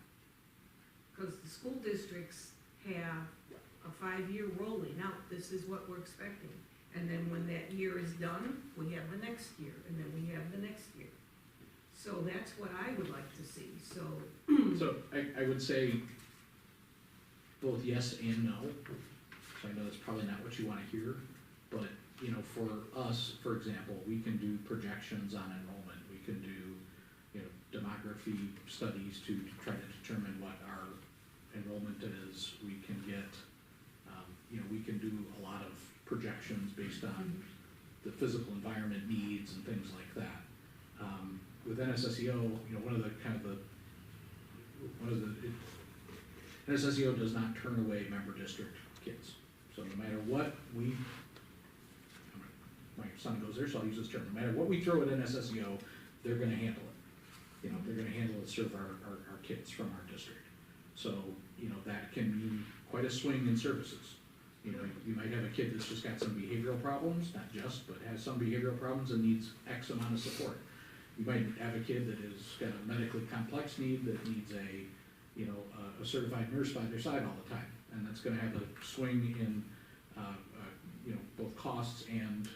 Because the school districts have a 5-year rolling out, this is what we're expecting. And then when that year is done, we have the next year, and then we have the next year. So that's what I would like to see, so. So I would say both yes and no. So I know that's probably not what you wanna hear, but, you know, for us, for example, we can do projections on enrollment. We can do, you know, demography studies to try to determine what our enrollment is. We can get, you know, we can do a lot of projections based on the physical environment needs and things like that. With NSSEO, you know, NSSEO does not turn away member district kids. So no matter what my son goes there, so I'll use this term, no matter what we throw at NSSEO, they're gonna handle it. You know, they're gonna handle it, serve our kids from our district. So, you know, that can mean quite a swing in services. You know, you might have a kid that's just got some behavioral problems, not just, but has some behavioral problems and needs X amount of support. you might have a kid that has got a medically complex need that needs a certified nurse by their side all the time. And that's gonna have a swing in, both costs and,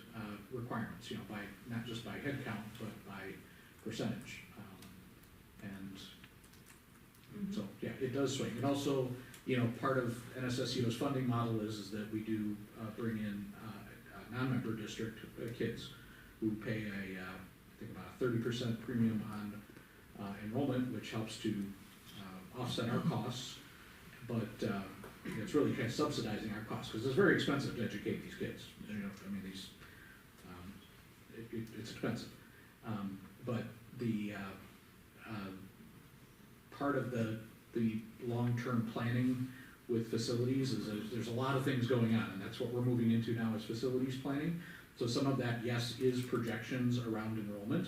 requirements, by, not just by head count, but by percentage. So, yeah, it does swing. And also, part of NSSU's funding model is that we do, bring in, non-member district kids who pay I think about a 30% premium on, enrollment, which helps to, offset our costs. But, it's really kind of subsidizing our costs, because it's very expensive to educate these kids. It's expensive. But the, part of the long-term planning with facilities is there's a lot of things going on, and that's what we're moving into now is facilities planning. So some of that, yes, is projections around enrollment.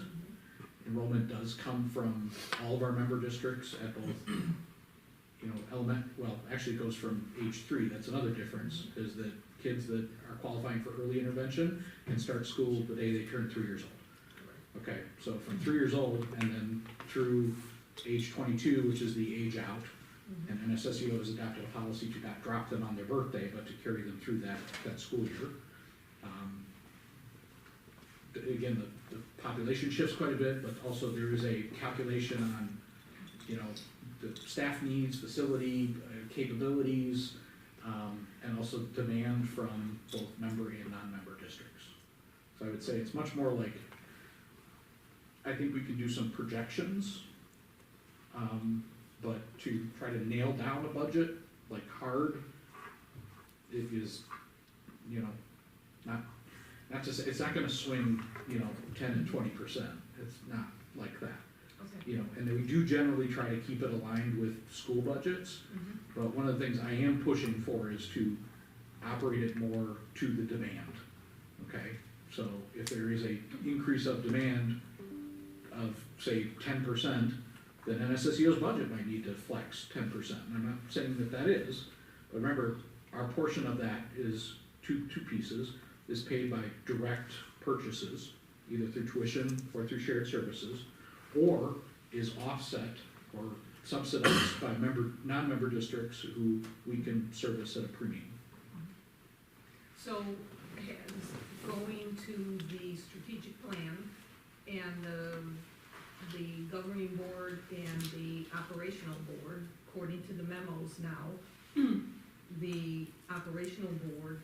Enrollment does come from all of our member districts at both, actually it goes from age 3, that's another difference, is that kids that are qualifying for early intervention can start school the day they turn 3 years old. Okay, so from 3 years old and then through age 22, which is the age out, and NSSU has adopted a policy to not drop them on their birthday, but to carry them through that school year. Again, the population shifts quite a bit, but also there is a calculation on, the staff needs, facility, capabilities, and also demand from both member and non-member districts. So I would say it's much more like, I think we could do some projections, but to try to nail down a budget, like hard, it is, not to say, it's not gonna swing, 10 and 20%, it's not like that. Okay. And then we do generally try to keep it aligned with school budgets, but one of the things I am pushing for is to operate it more to the demand, okay? So if there is a increase of demand of, say, 10%, then NSSU's budget might need to flex 10%. And I'm not saying that is, but remember, our portion of that is two pieces, is paid by direct purchases, either through tuition or through shared services, or is offset or subsidized by non-member districts who we can service at a premium. So, going to the strategic plan and the governing board and the operational board, according to the memos now, the operational board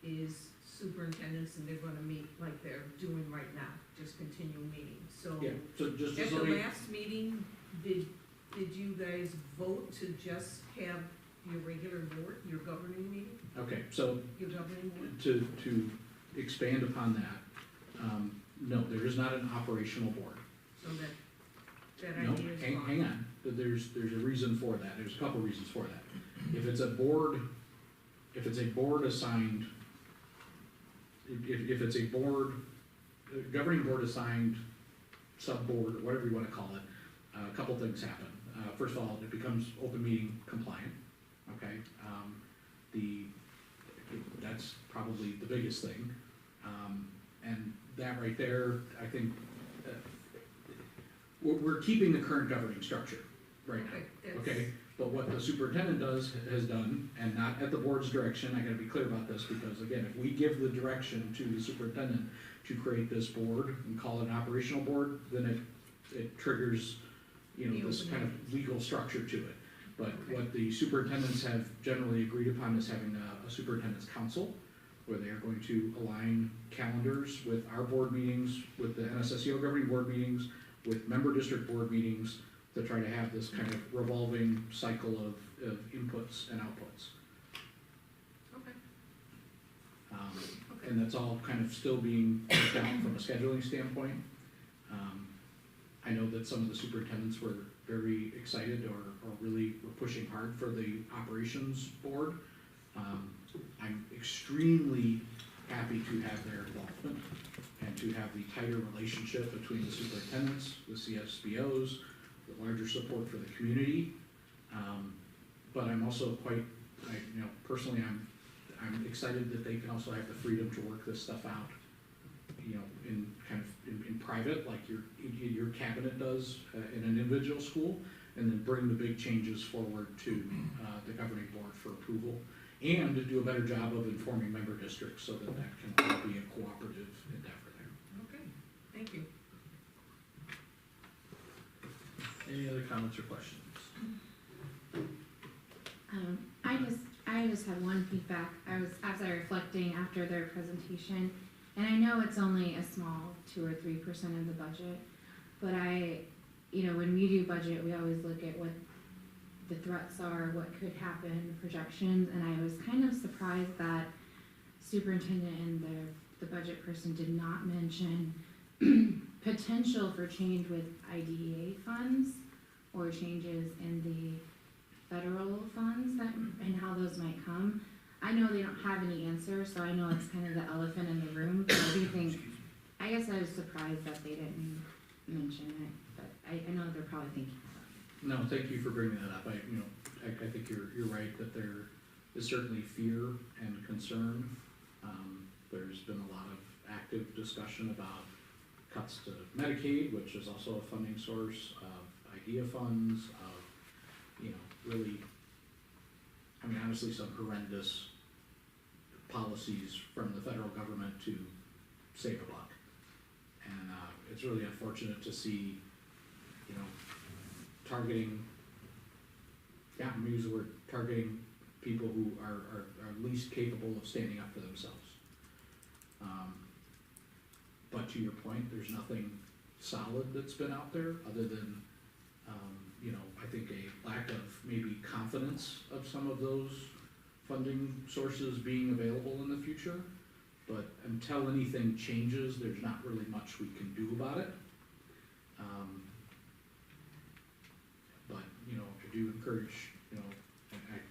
is superintendents, and they're gonna meet like they're doing right now, just continue meeting, so. Yeah, so just At as the let me, last meeting, did you guys vote to just have your regular board, your governing meeting, okay, so your governing board? to expand upon that, no, there is not an operational board. So that No, idea is gone. hang on, there's a reason for that, there's a couple reasons for that. If it's a board assigned, if it's a board, governing board assigned sub-board, or whatever you wanna call it, a couple things happen. First of all, it becomes open meeting compliant, okay? That's probably the biggest thing. And that right there, I think, we're keeping the current governing structure right now, that's- okay? But what the superintendent has done, and not at the board's direction, I gotta be clear about this, because again, if we give the direction to the superintendent to create this board and call it an operational board, then it triggers, this kind of legal structure to it. But what the superintendents have generally agreed upon is having a superintendent's council, where they are going to align calendars with our board meetings, with the NSSU governing board meetings, with member district board meetings, to try to have this kind of revolving cycle of inputs and outputs. Okay. And that's all kind of still being worked out from a scheduling standpoint. I know that some of the superintendents were very excited or really were pushing hard for the operations board. I'm extremely happy to have their involvement and to have the tighter relationship between the superintendents, the CSBOs, the larger support for the community. But I'm also personally, I'm excited that they can also have the freedom to work this stuff out, you know, in kind of in private, like your cabinet does in an individual school, and then bring the big changes forward to the governing board for approval, and to do a better job of informing member districts so that can all be a cooperative endeavor there. Okay, thank you. Any other comments or questions? I just had one feedback. As I reflecting after their presentation, and I know it's only a small 2 or 3% of the budget, but when we do budget, we always look at what the threats are, what could happen, projections, and I was kind of surprised that superintendent and the budget person did not mention potential for change with IDEA funds or changes in the federal funds and how those might come. I know they don't have any answers, so I know it's kind of the elephant in the room, but I guess I was surprised that they didn't mention it, but I know they're probably thinking about No, thank you for bringing that up. I think you're right that there is certainly fear and concern. There's been a lot of active discussion about cuts to Medicaid, which is also a funding source of IDEA funds, of, really, honestly, some horrendous policies from the federal government to save a buck. And it's really unfortunate to see, targeting, I'm gonna use the word, targeting people who are least capable of standing up for themselves. But to your point, there's nothing solid that's been out there other than, I think a lack of maybe confidence of some of those funding sources being available in the future. But until anything changes, there's not really much we can do about it. But, I do encourage, I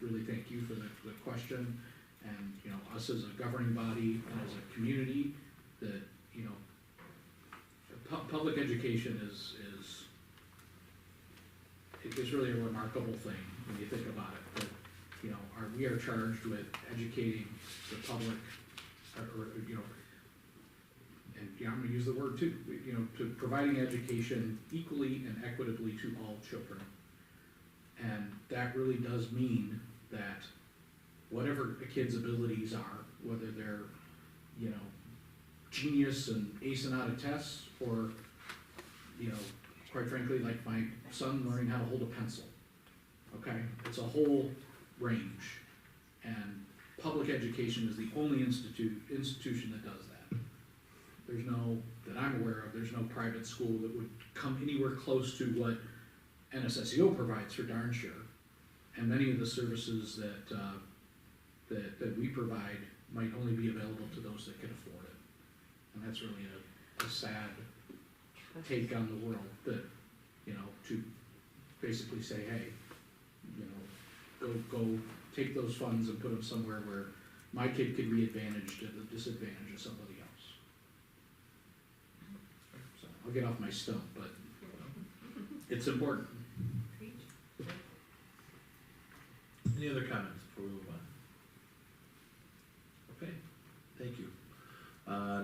really thank you for the question, and, us as a governing body and as a community, that, public education is really a remarkable thing when you think about it, that, we are charged with educating the public, and I'm gonna use the word too, to providing education equally and equitably to all children. And that really does mean that whatever a kid's abilities are, whether they're, genius and acing out of tests, or, quite frankly, like my son learning how to hold a pencil, okay? It's a whole range. And public education is the only institution that does that. There's no, that I'm aware of, there's no private school that would come anywhere close to what NSSEO provides, for darn sure. And many of the services that we provide might only be available to those that can afford it. And that's really a sad take on the world, that, to basically say, hey, go take those funds and put them somewhere where my kid could be advantaged at the disadvantage of somebody else. So I'll get off my stump, but it's important. Any other comments before we move on? Okay, thank you.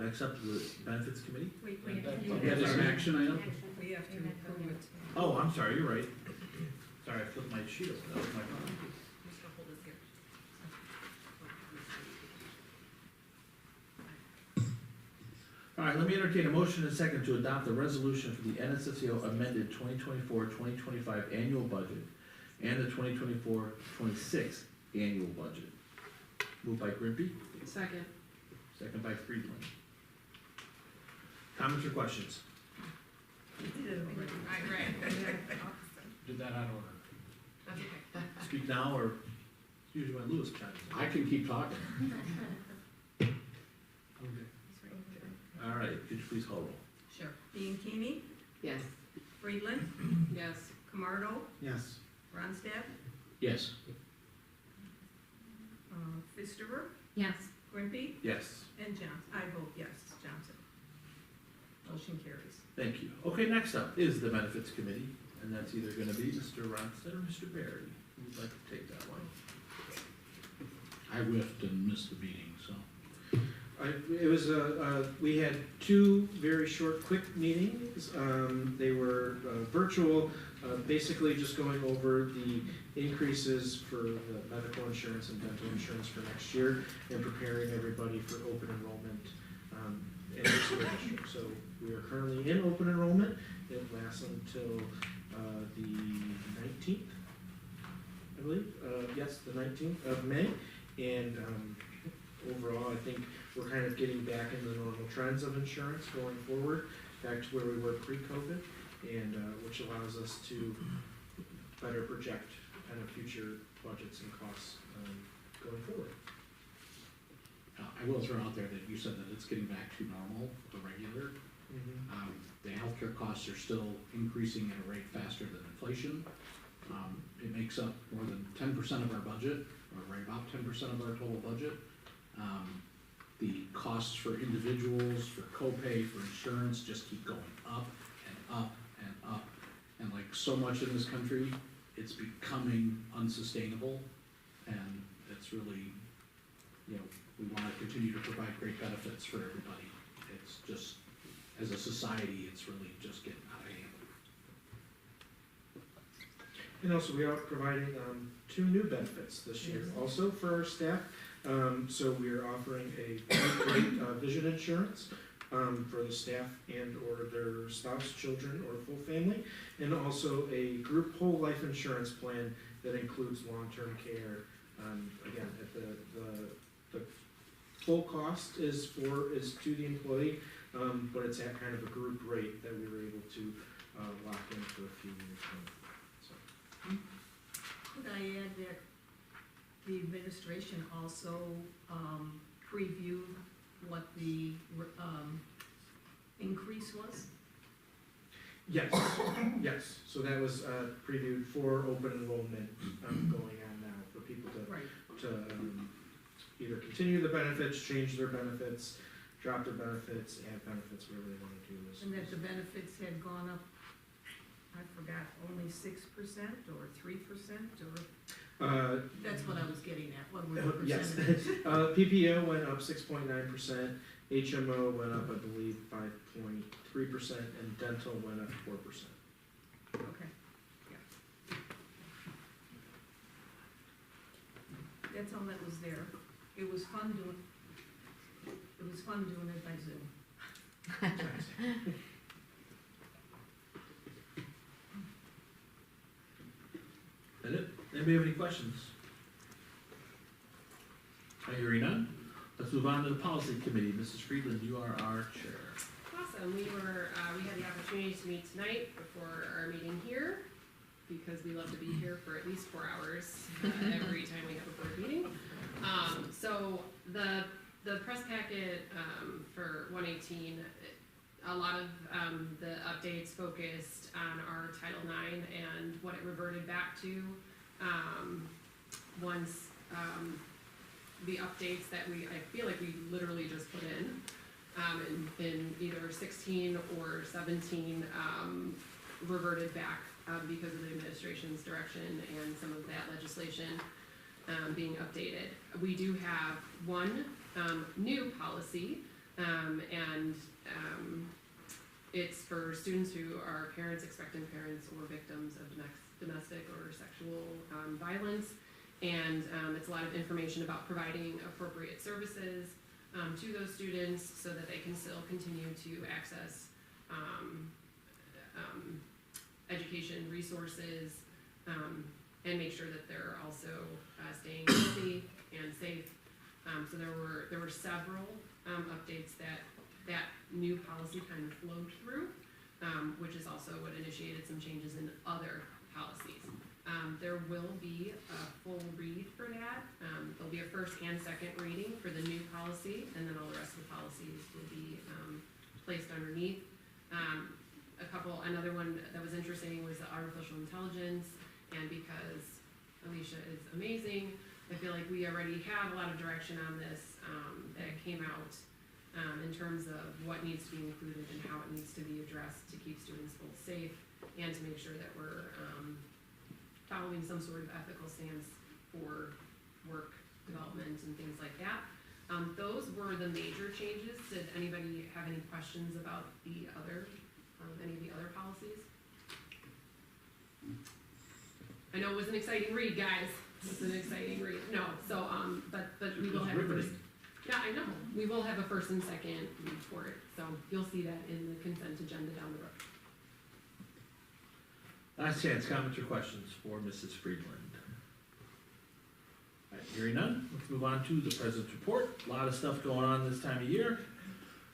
Next up, the benefits committee. Wait, Yeah, there's an action item. we have to approve it. Oh, I'm sorry, you're right. Sorry, I flipped my sheet over, that was my problem. Just gonna hold this here. All right, let me entertain a motion and a second to adopt the resolution for the NSSEO amended 2024-2025 annual budget and the 2024-26 annual budget. Moved by Grimpy, Second. second by Friedland. Comments or questions? We did it already. Right. Did that out of order. That's okay. Speak now, or usually when Lewis chimes in. I can keep talking. All right, could you please call roll? Sure. Bianchini, Yes. Friedland, Yes. Camardo, Yes. Ronstadt, Yes. Fisterer, Yes. Grimpy, Yes, and Johnson. I vote yes, Johnson. Motion carries. thank you. Okay, next up is the benefits committee, and that's either gonna be Mr. Ronstadt or Mr. Barry. Who'd like to take that one? I whiffed and missed the meeting, so. It was we had two very short, quick meetings. They were virtual, basically just going over the increases for the medical insurance and dental insurance for next year and preparing everybody for open enrollment in the school district. So we are currently in open enrollment. It lasts until the 19th, I believe. Yes, the 19th of May. And overall, I think we're kind of getting back into the normal trends of insurance going forward, back to where we were pre-COVID, and which allows us to better project kind of future budgets and costs going forward. I will throw out there that you said that it's getting back to normal, the regular. The healthcare costs are still increasing at a rate faster than inflation. It makes up more than 10% of our budget, or right about 10% of our total budget. The costs for individuals, for copay, for insurance just keep going up and up and up. And like so much in this country, it's becoming unsustainable, and it's really, you know, we want to continue to provide great benefits for everybody. It's just, as a society, it's really just getting out of hand. And also, we are providing two new benefits this year, also for our staff. So we are offering a great vision insurance for the staff and or their spouse, children, or full family, and also a group whole life insurance plan that includes long-term care. Again, at the full cost is to the employee, but it's at kind of a group rate that we were able to lock in for a few years. Could I add that the administration also previewed what the increase was? Yes, yes. So that was previewed for open enrollment going on now for people to either continue the benefits, change their benefits, drop their benefits, add benefits, whatever they want to do. And that the benefits had gone up, I forgot, only 6% or 3% or? That's what I was getting at, what were the Yes. percentages? PPO went up 6.9%, HMO went up, I believe, 5.3%, and dental went up 4%. Okay, yeah. That's all that was there. It was fun doing it by Zoom. That it? Anybody have any questions? Hearing none, let's move on to the policy committee. Mrs. Friedland, you are our chair. Awesome, we had the opportunity to meet tonight before our meeting here, because we love to be here for at least 4 hours every time we have a board meeting. So the press packet for 118, a lot of the updates focused on our Title IX and what it reverted back to once the updates that I feel like we literally just put in either 16 or 17 reverted back because of the administration's direction and some of that legislation being updated. We do have one new policy, and it's for students who are parents, expectant parents, or victims of domestic or sexual violence. And it's a lot of information about providing appropriate services to those students so that they can still continue to access education resources and make sure that they're also staying healthy and safe. So there were several updates that new policy kind of flowed through, which is also what initiated some changes in other policies. There will be a full read for that. There'll be a first and second reading for the new policy, and then all the rest of the policies will be placed underneath. Another one that was interesting was the artificial intelligence, and because Alicia is amazing, I feel like we already have a lot of direction on this that came out in terms of what needs to be included and how it needs to be addressed to keep students both safe and to make sure that we're following some sort of ethical stance for work development and things like that. Those were the major changes. Did anybody have any questions about the other, any of the other policies? I know it was an exciting read, guys. It was an exciting read. No, so, but we will have a first. Yeah, I know. We will have a first and second read for it, so you'll see that in the consent agenda down the road. Last chance, comments or questions for Mrs. Friedland? All right, hearing none, let's move on to the president's report. A lot of stuff going on this time of year.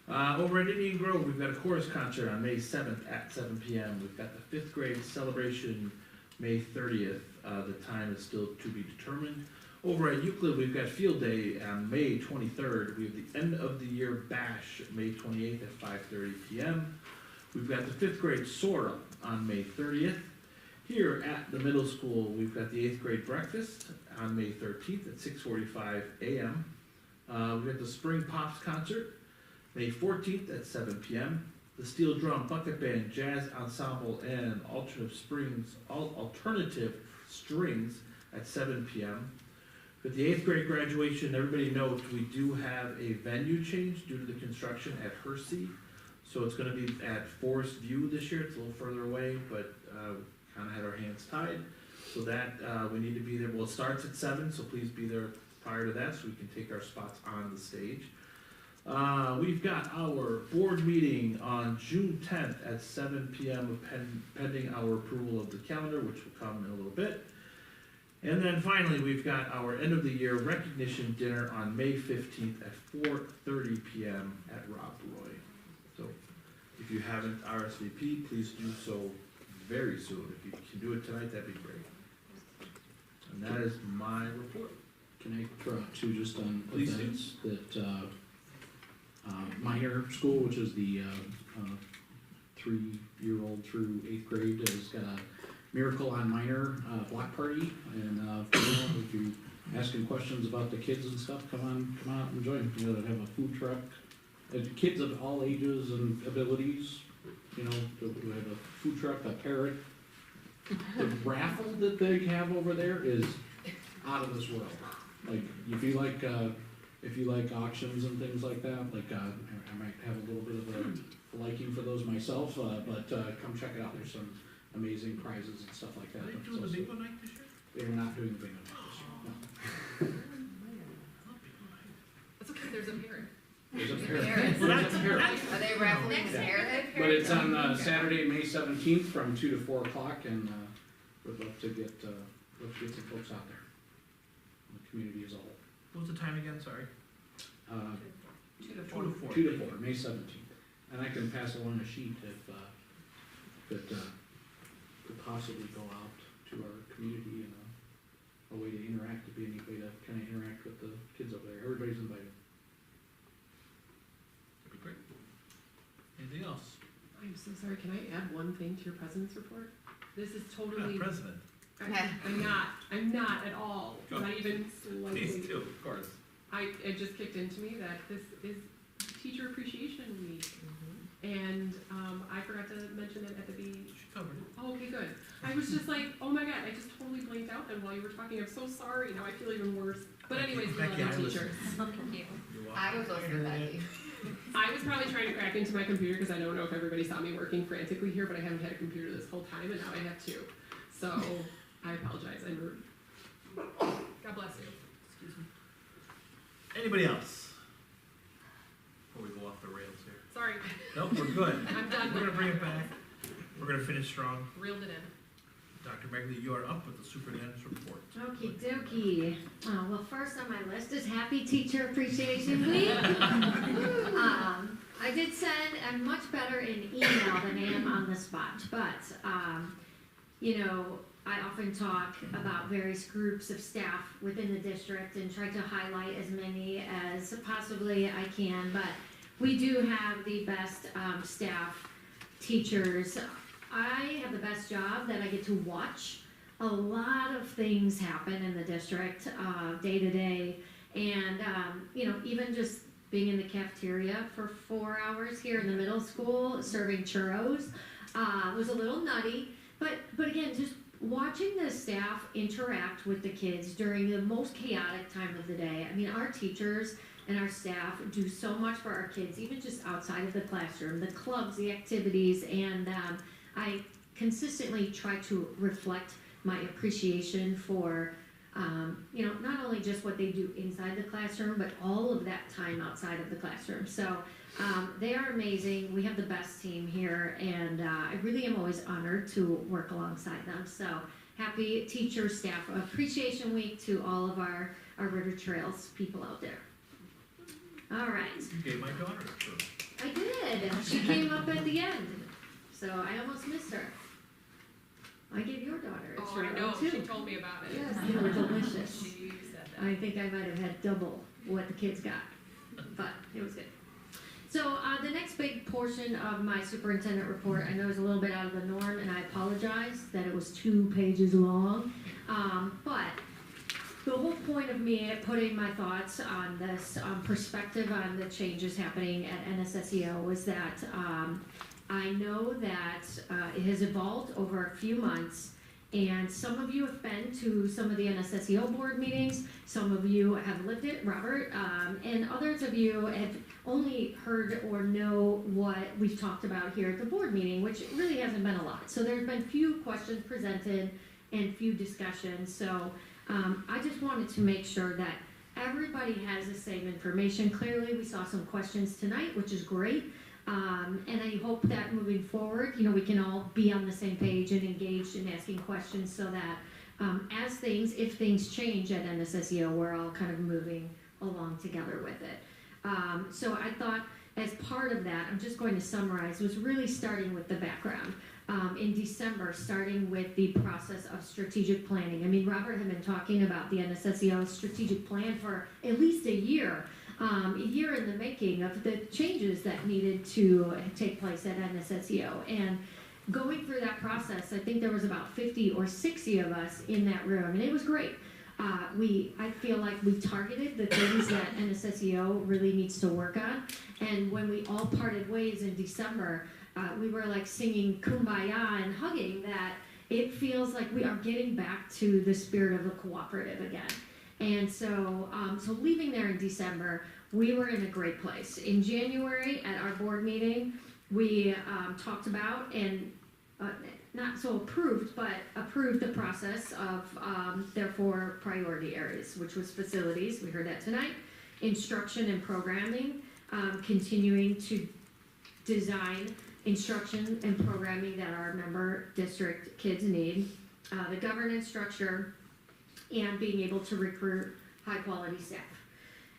Over at Indian Grove, we've got a chorus concert on May 7th at 7 p.m. We've got the 5th grade celebration May 30th. The time is still to be determined. Over at Euclid, we've got field day on May 23rd. We have the end of the year bash May 28th at 5:30 p.m. We've got the 5th grade Sora on May 30th. Here at the middle school, we've got the 8th grade breakfast on May 13th at 6:45 a.m. We've got the Spring Pops concert May 14th at 7 p.m. The Steel Drum Bucket Band Jazz Ensemble and Alternative Strings at 7 p.m. With the 8th grade graduation, everybody knows we do have a venue change due to the construction at Hersey. So it's gonna be at Forest View this year. It's a little further away, but kinda had our hands tied. So that, we need to be there. Well, it starts at 7, so please be there prior to that so we can take our spots on the stage. We've got our board meeting on June 10th at 7 p.m. pending our approval of the calendar, which will come in a little bit. And then finally, we've got our end of the year recognition dinner on May 15th at 4:30 p.m. at Rob Roy. So if you haven't RSVP'd, please do so very soon. If you can do it tonight, that'd be great. And that is my report. Can I throw out two just on Please do. events that, Minor School, which is the 3-year-old through 8th grade, has got a Miracle on Minor block party, and if you asking questions about the kids and stuff, come on out and join. You know, they have a food truck, kids of all ages and abilities. You know, we have a food truck, a parrot. The raffle that they have over there is out of this world. Like if you like auctions and things like that, like I might have a little bit of a liking for those myself, but come check it out. There's some amazing prizes and stuff like that. Are they doing the big one night this year? They're not doing the big one night this year, no. That's okay, there's a parrot. There's a parrot. There's a parrot. Are they raffling the parrot? But it's on Saturday, May 17th from 2 to 4 o'clock, and would love to get some folks out there. The community as a whole. What was the time again, sorry? 2 to 4. 2 to 4, May 17th. And I can pass along a sheet if that could possibly go out to our community and a way to interact, to be a neat way to kind of interact with the kids over there. Everybody's invited. That'd be great. Anything else? I'm so sorry, can I add one thing to your president's report? This is You're totally. not president. I'm not at all, not even slightly. Please do, of course. It just kicked into me that this is Teacher Appreciation Week. And, I forgot to mention it at the beginning. She covered it. Oh, okay, good. I was just like, oh my god, I just totally blanked out, and while you were talking, I'm so sorry, now I feel even worse. But anyways, we love Becky, I our teachers. listened. Thank you. You're welcome. I was listening, Becky. I was probably trying to crack into my computer, because I don't know if everybody saw me working frantically here, but I haven't had a computer this whole time, and now I have two. So, I apologize, I'm rude. God bless you. Excuse me. Anybody else? Before we go off the rails here. Sorry, Nope, we're good. I'm done. We're gonna bring it back. We're gonna finish strong. Reeled it in. Dr. Megley, you are up with the superintendent's report. Okie dokie. Well, first on my list is Happy Teacher Appreciation Week. I did send, I'm much better in email than I am on the spot, but, you know, I often talk about various groups of staff within the district and try to highlight as many as possibly I can, but we do have the best staff, teachers. I have the best job that I get to watch a lot of things happen in the district day to day, and you know, even just being in the cafeteria for 4 hours here in the middle school serving churros was a little nutty, but again, just watching the staff interact with the kids during the most chaotic time of the day. I mean, our teachers and our staff do so much for our kids, even just outside of the classroom, the clubs, the activities, and I consistently try to reflect my appreciation for not only just what they do inside the classroom, but all of that time outside of the classroom. So they are amazing. We have the best team here, and I really am always honored to work alongside them. So happy Teacher Staff Appreciation Week to all of our River Trails people out there. All right. You gave my daughter a tour. I did. She came up at the end, so I almost missed her. I gave your daughter a Oh, churro I know, too. she told me about it. Yes, they were delicious. She said that. I think I might have had double what the kids got, but it was good. So the next big portion of my superintendent report, I know is a little bit out of the norm, and I apologize that it was 2 pages long, but the whole point of me putting my thoughts on this perspective on the changes happening at NSSEO was that I know that it has evolved over a few months, and some of you have been to some of the NSSEO board meetings, some of you have lived it, Robert, and others of you have only heard or know what we've talked about here at the board meeting, which really hasn't been a lot. So there's been few questions presented and few discussions, so I just wanted to make sure that everybody has the same information. Clearly, we saw some questions tonight, which is great. And I hope that moving forward, we can all be on the same page and engaged in asking questions so that if things change at NSSEO, we're all kind of moving along together with it. So I thought as part of that, I'm just going to summarize, was really starting with the background. In December, starting with the process of strategic planning. I mean, Robert had been talking about the NSSEO strategic plan for at least a year in the making of the changes that needed to take place at NSSEO. And going through that process, I think there was about 50 or 60 of us in that room, and it was great. I feel like we targeted the things that NSSEO really needs to work on, and when we all parted ways in December, we were like singing Kumbaya and hugging that it feels like we are getting back to the spirit of a cooperative again. And so leaving there in December, we were in a great place. In January at our board meeting, we talked about and not so approved, but approved the process of their 4 priority areas, which was facilities, we heard that tonight, instruction and programming, continuing to design instruction and programming that our member district kids need, the governance structure, and being able to recruit high quality staff.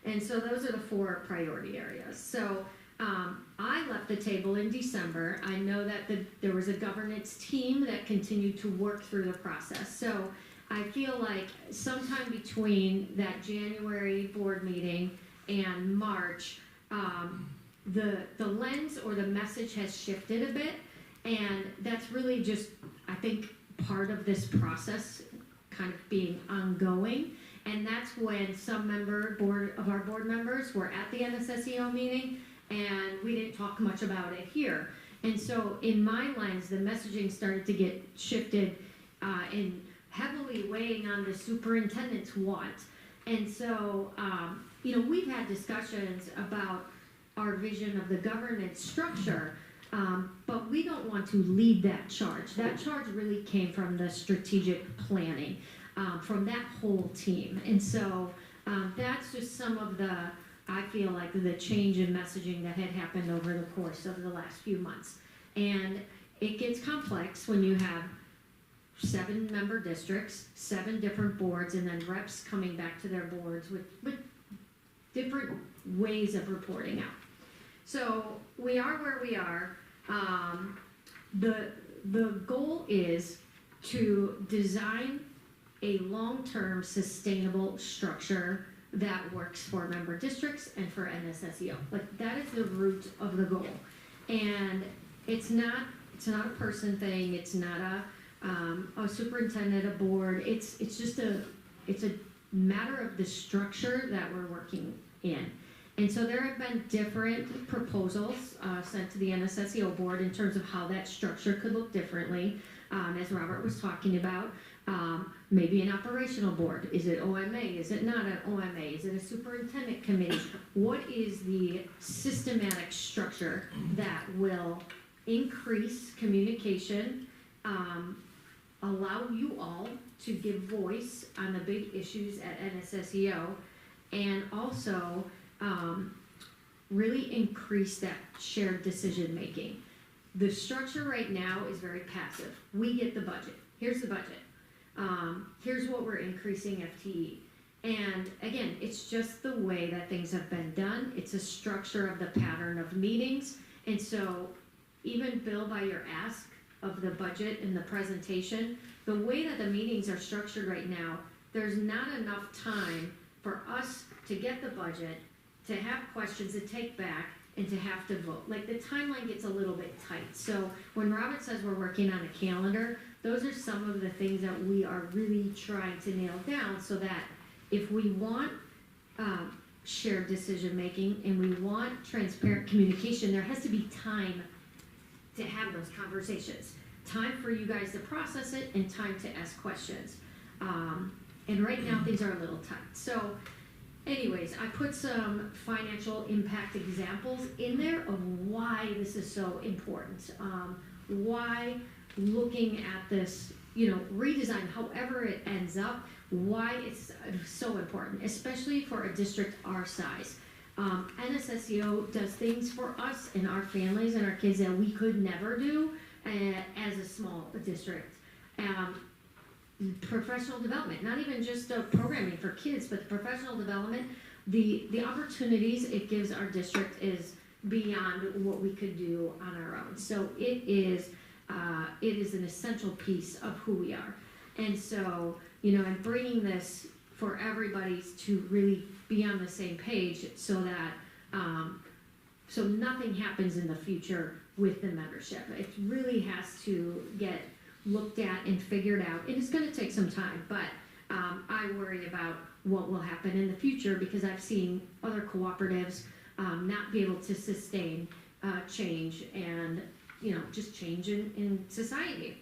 And so those are the 4 priority areas. So I left the table in December. I know that there was a governance team that continued to work through the process. So I feel like sometime between that January board meeting and March, the lens or the message has shifted a bit, and that's really just, I think, part of this process kind of being ongoing. And that's when some of our board members were at the NSSEO meeting, and we didn't talk much about it here. And so in my lens, the messaging started to get shifted and heavily weighing on the superintendent's want. And so, we've had discussions about our vision of the governance structure, but we don't want to lead that charge. That charge really came from the strategic planning, from that whole team. And so that's just some of I feel like the change in messaging that had happened over the course of the last few months. And it gets complex when you have 7 member districts, 7 different boards, and then reps coming back to their boards with different ways of reporting out. So we are where we are. The goal is to design a long-term sustainable structure that works for member districts and for NSSEO. Like, that is the root of the goal. And it's not a person thing, it's not a superintendent, a board, it's a matter of the structure that we're working in. And so there have been different proposals sent to the NSSEO board in terms of how that structure could look differently, as Robert was talking about. Maybe an operational board. Is it OMA? Is it not an OMA? Is it a superintendent committee? What is the systematic structure that will increase communication, allow you all to give voice on the big issues at NSSEO, and also really increase that shared decision making? The structure right now is very passive. We get the budget. Here's the budget. Here's what we're increasing FTE. And again, it's just the way that things have been done. It's a structure of the pattern of meetings. And so even Bill, by your ask of the budget and the presentation, the way that the meetings are structured right now, there's not enough time for us to get the budget, to have questions to take back, and to have to vote. Like, the timeline gets a little bit tight. So when Robert says we're working on a calendar, those are some of the things that we are really trying to nail down, so that if we want shared decision making and we want transparent communication, there has to be time to have those conversations. Time for you guys to process it and time to ask questions. And right now things are a little tight. So anyways, I put some financial impact examples in there of why this is so important. Why looking at this, redesign, however it ends up, why it's so important, especially for a district our size. NSSEO does things for us and our families and our kids that we could never do as a small district. Professional development, not even just programming for kids, but the professional development, the opportunities it gives our district is beyond what we could do on our own. So it is an essential piece of who we are. And so, I'm bringing this for everybody to really be on the same page, so that so nothing happens in the future with the membership. It really has to get looked at and figured out, and it's going to take some time, but I worry about what will happen in the future, because I've seen other cooperatives not be able to sustain change and just change in society.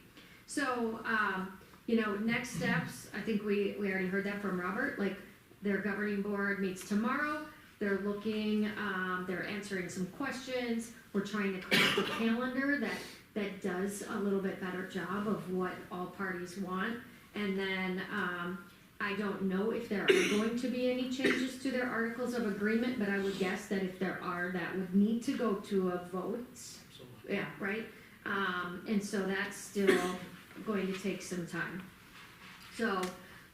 So next steps, I think we already heard that from Robert. Like, their governing board meets tomorrow. They're looking, they're answering some questions. We're trying to craft a calendar that does a little bit better job of what all parties want. And then I don't know if there are going to be any changes to their articles of agreement, but I would guess that if there are, that would need to go to a vote. Absolutely. Yeah, right? And so that's still going to take some time. So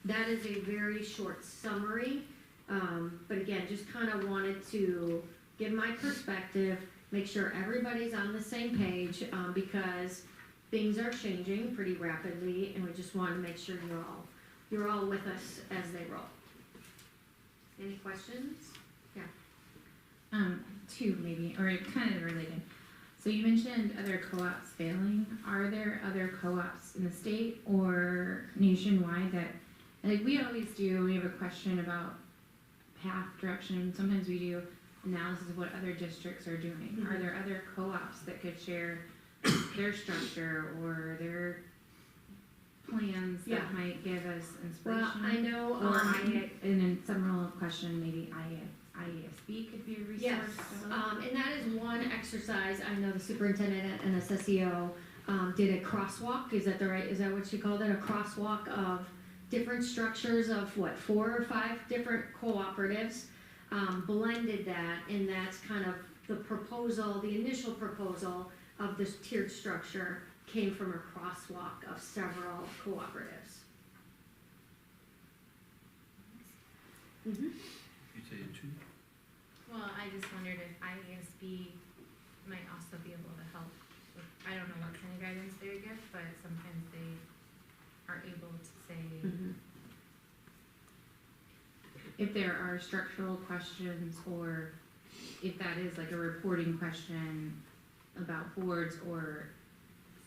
that is a very short summary. But again, just kind of wanted to give my perspective, make sure everybody's on the same page, because things are changing pretty rapidly, and we just want to make sure you're all with us as they roll. Any questions? Yeah. Two maybe, or kind of related. So you mentioned other co-ops failing. Are there other co-ops in the state or nationwide that, like we always do, we have a question about path, direction, sometimes we do analysis of what other districts are doing. Mm-hmm. Are there other co-ops that could share their structure or their plans that might give us inspiration? Well, I know, or and then some question, maybe IASB could be a resource. Yes, and that is one exercise. I know the superintendent at NSSEO did a crosswalk. Is that what she called it? A crosswalk of different structures of 4 or 5 different cooperatives, blended that, and that's kind of the proposal, the initial proposal of this tiered structure came from a crosswalk of several cooperatives. Mm-hmm. You say it too? Well, I just wondered if IASB might also be able to help with, I don't know what kind of guidance they would give, but sometimes they are able to say, if there are structural questions, or if that is like a reporting question about boards or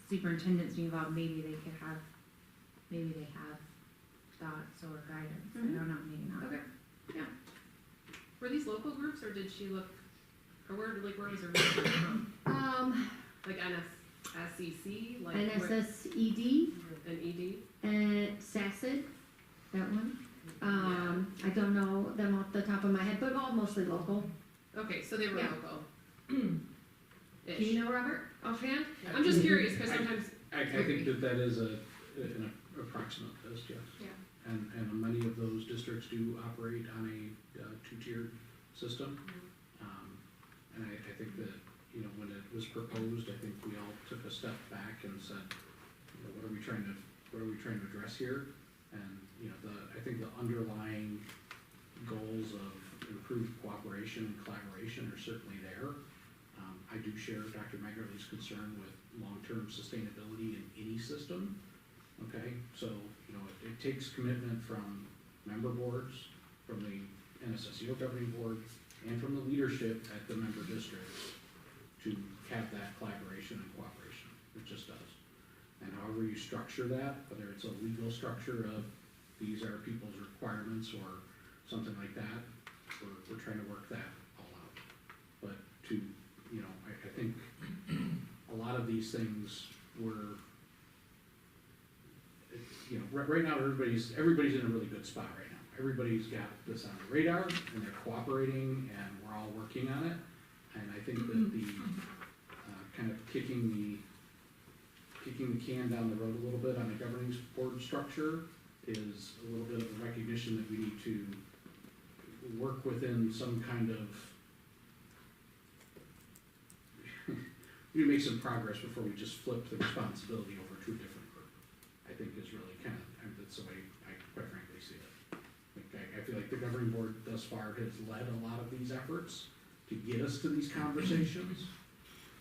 superintendents being involved, maybe they have thoughts or guidance. I don't know, maybe not. Okay. Yeah. Were these local groups, or did she look, or where was her research from? Like SEC, like what, NSSED, an ED? and SACID, that one. I don't know them off the top of my head, but all mostly local. Okay, so they were Yeah. local. Do you know Robert offhand? I'm just curious, cause sometimes, I think that is an approximate list, yes. Yeah. And many of those districts do operate on a two-tiered system. And I think that, you know, when it was proposed, I think we all took a step back and said, you know, what are we trying to address here? And, you know, I think the underlying goals of improved cooperation and collaboration are certainly there. I do share Dr. Megerle's concern with long-term sustainability in any system, okay? So, you know, it takes commitment from member boards, from the NSSEO governing board, and from the leadership at the member districts to have that collaboration and cooperation. It just does. And however you structure that, whether it's a legal structure of these are people's requirements or something like that, we're trying to work that all out. But to, you know, I think a lot of these things were, you know, right now everybody's in a really good spot right now. Everybody's got this on the radar and they're cooperating and we're all working on it. And I think that the kind of kicking the can down the road a little bit on the governing board structure is a little bit of a recognition that we need to work within some kind of, we need to make some progress before we just flip the responsibility over to a different group. I think is really kind of, that's the way I quite frankly see it. Like, I feel like the governing board thus far has led a lot of these efforts to get us to these conversations.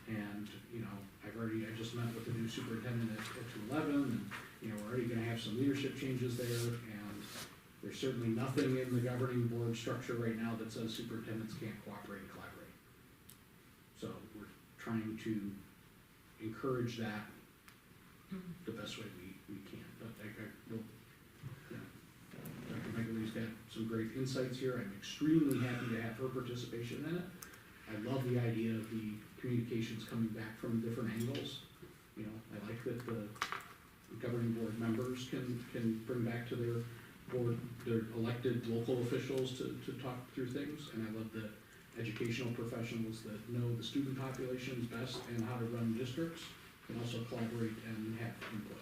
And, you know, I just met with the new superintendent at 211, and, you know, we're already gonna have some leadership changes there, and there's certainly nothing in the governing board structure right now that says superintendents can't cooperate and collaborate. So we're trying to encourage that the best way we can. But will, you know, Dr. Megerle's got some great insights here. I'm extremely happy to have her participation in it. I love the idea of the communications coming back from different angles. You know, I like that the governing board members can bring back to their board, their elected local officials to talk through things. And I love that educational professionals that know the student populations best and how to run districts can also collaborate and have input.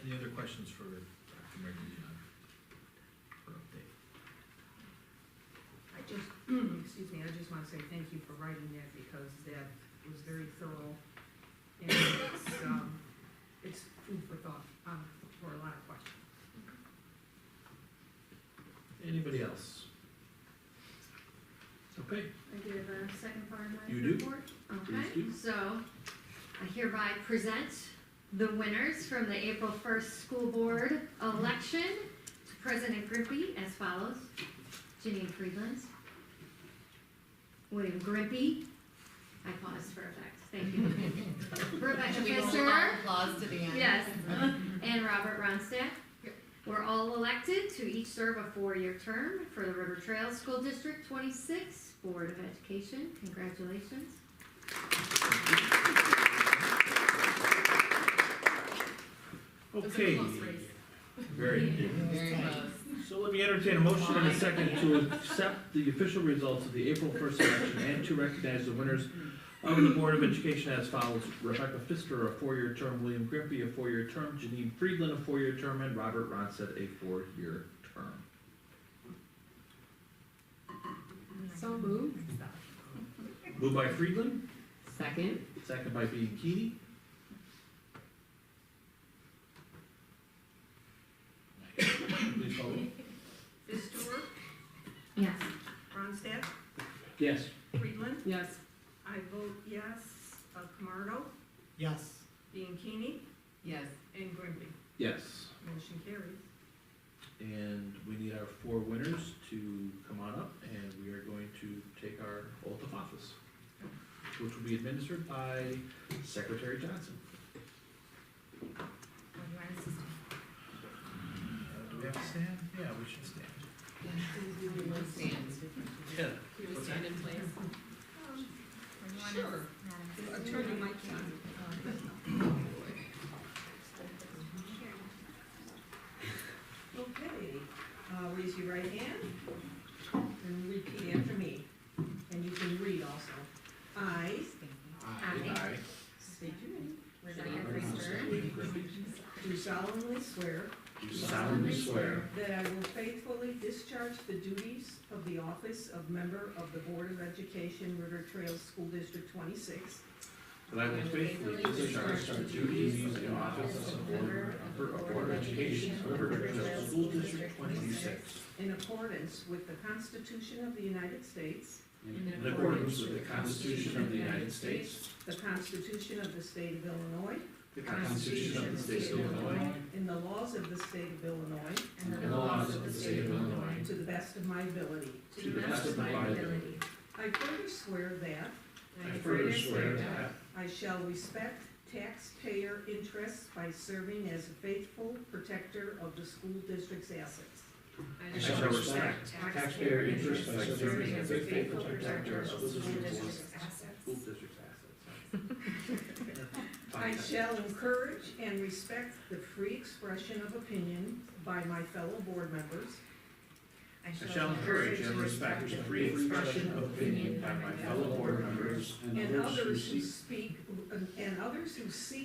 Any other questions for Dr. Megerle for update? I just, excuse me, I just wanna say thank you for writing that because that was very thorough. And it's food for thought, for a lot of questions. Anybody else? Okay. I do have a second part of my You do? report. Okay, Please do. so I hereby present the winners from the April 1st school board election to President Grimpy as follows. Janine Friedland, William Grimpy, I paused for effect, thank you. Rebecca Should we hold Pfister, our applause to the end? yes, and Robert Ronstadt. Were all elected to each serve a 4-year term for the River Trails School District 26 Board of Education. Congratulations. it was a Okay. close race. Very. Very close. So let me entertain a motion and a second to accept the official results of the April 1st election and to recognize the winners of the Board of Education as follows: Rebecca Pfister, a 4-year term; William Grimpy, a 4-year term; Janine Friedland, a 4-year term; and Robert Ronstadt, a 4-year term. So moved. Moved by Friedland, Second. second by Bianchini. Please call roll. Fister, Yes. Ronstadt, Yes. Friedland, Yes. I vote yes, Camardo, Yes. Bianchini, Yes. and Grimpy. Yes. Motion carries. And we need our 4 winners to come on up, and we are going to take our oath of office, which will be administered by Secretary Johnson. What do you want us to say? Do we have to stand? Yeah, we should stand. Stand. Yeah. Can we stand in place? One Sure. is Madam Turn the mic on. Okay, raise your right hand and repeat after me. And you can read also. I I, state your name. Rebecca Priester, Do solemnly swear Do solemnly swear that I will faithfully discharge the duties of the office of member of the Board of Education, River Trails School District 26, that I will faithfully discharge the duties of the office of the Board of Education, River Trails School District 26, in accordance with the Constitution of the United States, in accordance with the Constitution of the United States, the Constitution of the State of Illinois, the Constitution of the State of Illinois, and the laws of the State of Illinois, and the laws of the State of Illinois, to the best of my ability. to the best of my ability. I further swear that I further swear that I shall respect taxpayer interests by serving as a faithful protector of the school district's assets. I shall respect taxpayer interests by serving as a faithful protector of the school district's assets. I shall encourage and respect the free expression of opinion by my fellow board members. I shall encourage and respect the free expression of opinion by my fellow board members And others who seek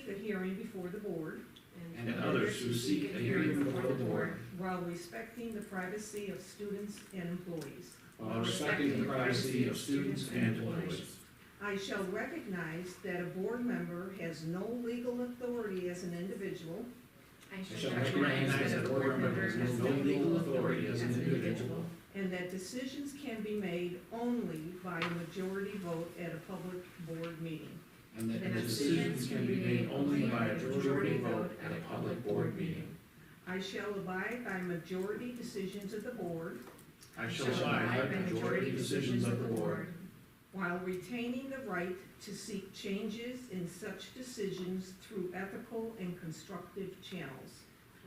a hearing before the board, a hearing before the board, while respecting the privacy of students and employees. while respecting the privacy of students and employees. I shall recognize that a board member has no legal authority as an individual, I shall recognize that a board member has no legal authority as an individual, and that decisions can be made only by a majority vote at a public board meeting. and that decisions can be made only by a majority vote at a public board meeting. I shall abide by majority decisions of the board, I shall abide by the majority decisions of the board, while retaining the right to seek changes in such decisions through ethical and constructive channels.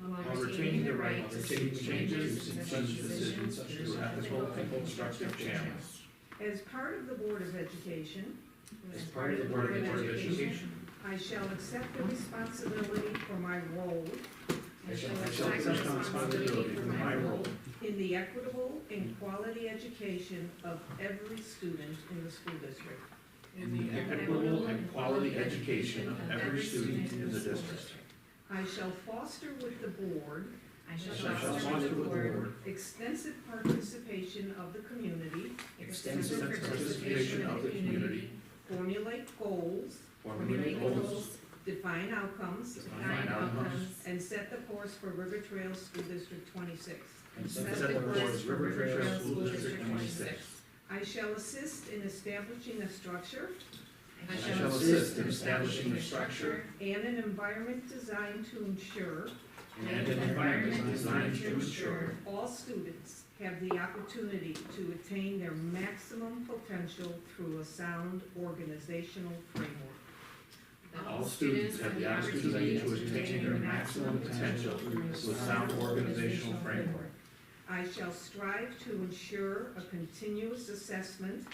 while retaining the right to seek changes in such decisions through ethical and constructive channels. As part of the Board of Education, As part of the Board of Education, I shall accept the responsibility for my role I shall accept the responsibility for my role in the equitable and quality education of every student in the school district. in the equitable and quality education of every student in the district. I shall foster with the board I shall foster with the board extensive participation of the community, extensive participation of the community, formulate goals, formulate goals, define outcomes, and set the course for River Trails School District 26. and set the course for River Trails School District 26. I shall assist in establishing a structure I shall assist in establishing a structure and an environment designed to ensure and an environment designed to ensure all students have the opportunity to attain their maximum potential through a sound organizational framework. all students have the opportunity to attain their maximum potential through a sound organizational framework. I shall strive to ensure a continuous assessment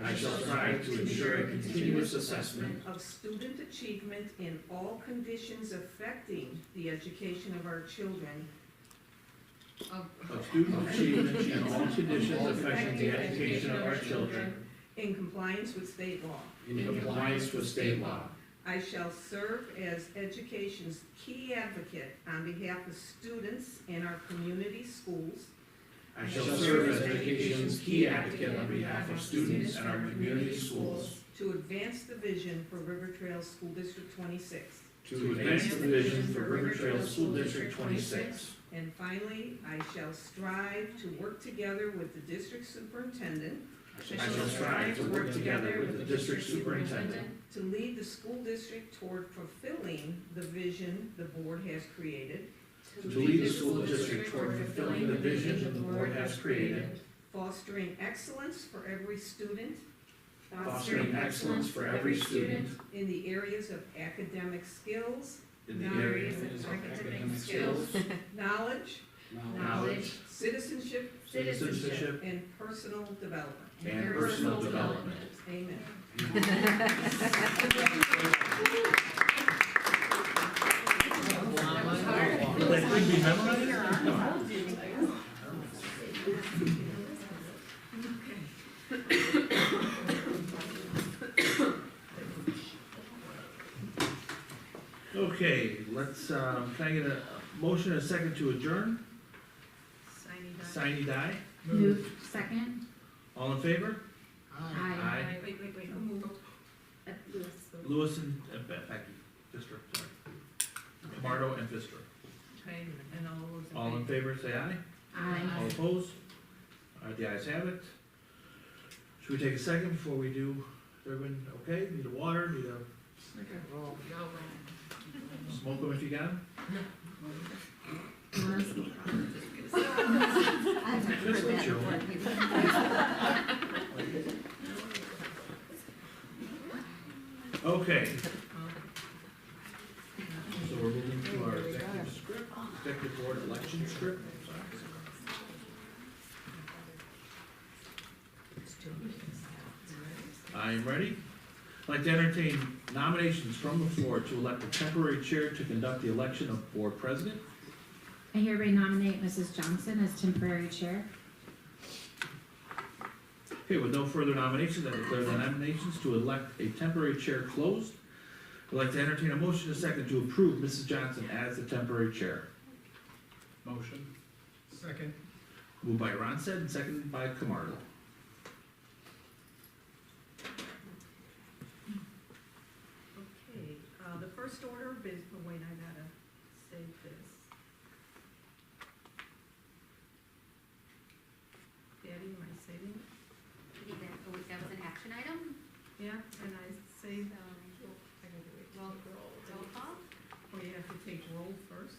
I shall strive to ensure a continuous assessment of student achievement in all conditions affecting the education of our children, of student achievement in all conditions affecting the education of our children in compliance with state law. in compliance with state law. I shall serve as education's key advocate on behalf of students in our community schools, I shall serve as education's key advocate on behalf of students in our community schools to advance the vision for River Trails School District 26. to advance the vision for River Trails School District 26. And finally, I shall strive to work together with the district superintendent I shall strive to work together with the district superintendent to lead the school district toward fulfilling the vision the board has created, to lead the school district toward fulfilling the vision the board has created, fostering excellence for every student fostering excellence for every student in the areas of academic skills, in the areas of academic skills, knowledge, knowledge, citizenship, citizenship, and personal development. and personal development. Amen. That could be memorized? Okay, let's, can I get a motion and a second to adjourn? Signy die. Move. Second. All in favor? Aye. Wait, who moved? Lewis and Becky, Pfister, sorry. Camardo and Pfister. Okay, and all those in All in favor, say aye. Aye. All opposed? The ayes have it. Should we take a second before we do, is everyone okay? Need a water, need a smoke them if you got them? Just a joke. Okay. So we're moving to our executive script, executive board election script. I am ready. I'd like to entertain nominations from the floor to elect a temporary chair to conduct the election of board president. I hereby nominate Mrs. Johnson as temporary chair. Okay, with no further nominations, I declare the nominations to elect a temporary chair closed. I'd like to entertain a motion and a second to approve Mrs. Johnson as the temporary chair. Motion. Second. Moved by Ronstadt and seconded by Camardo. Okay, the first order of business, oh wait, I gotta save this. Daddy, am I saving it? That was an action item, Yeah, and I saved, roll call. or you have to take roll first.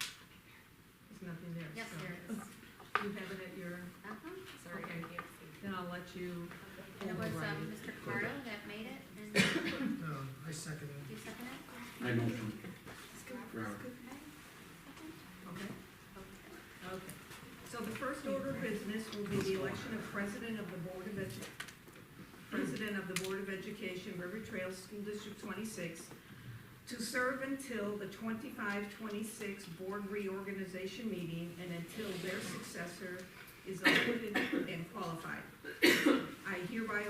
There's nothing there. Yes, so- there is. You have it at your, Sorry, Okay. I can't see. then I'll let you And it was, override it. Mr. Camardo that made it, and I second it. you second it? I motion. Robert. Okay. Okay. So the first order of business will be the election of President of the Board of Education, River Trails School District 26, to serve until the 25-26 board reorganization meeting and until their successor is elected and qualified. I hereby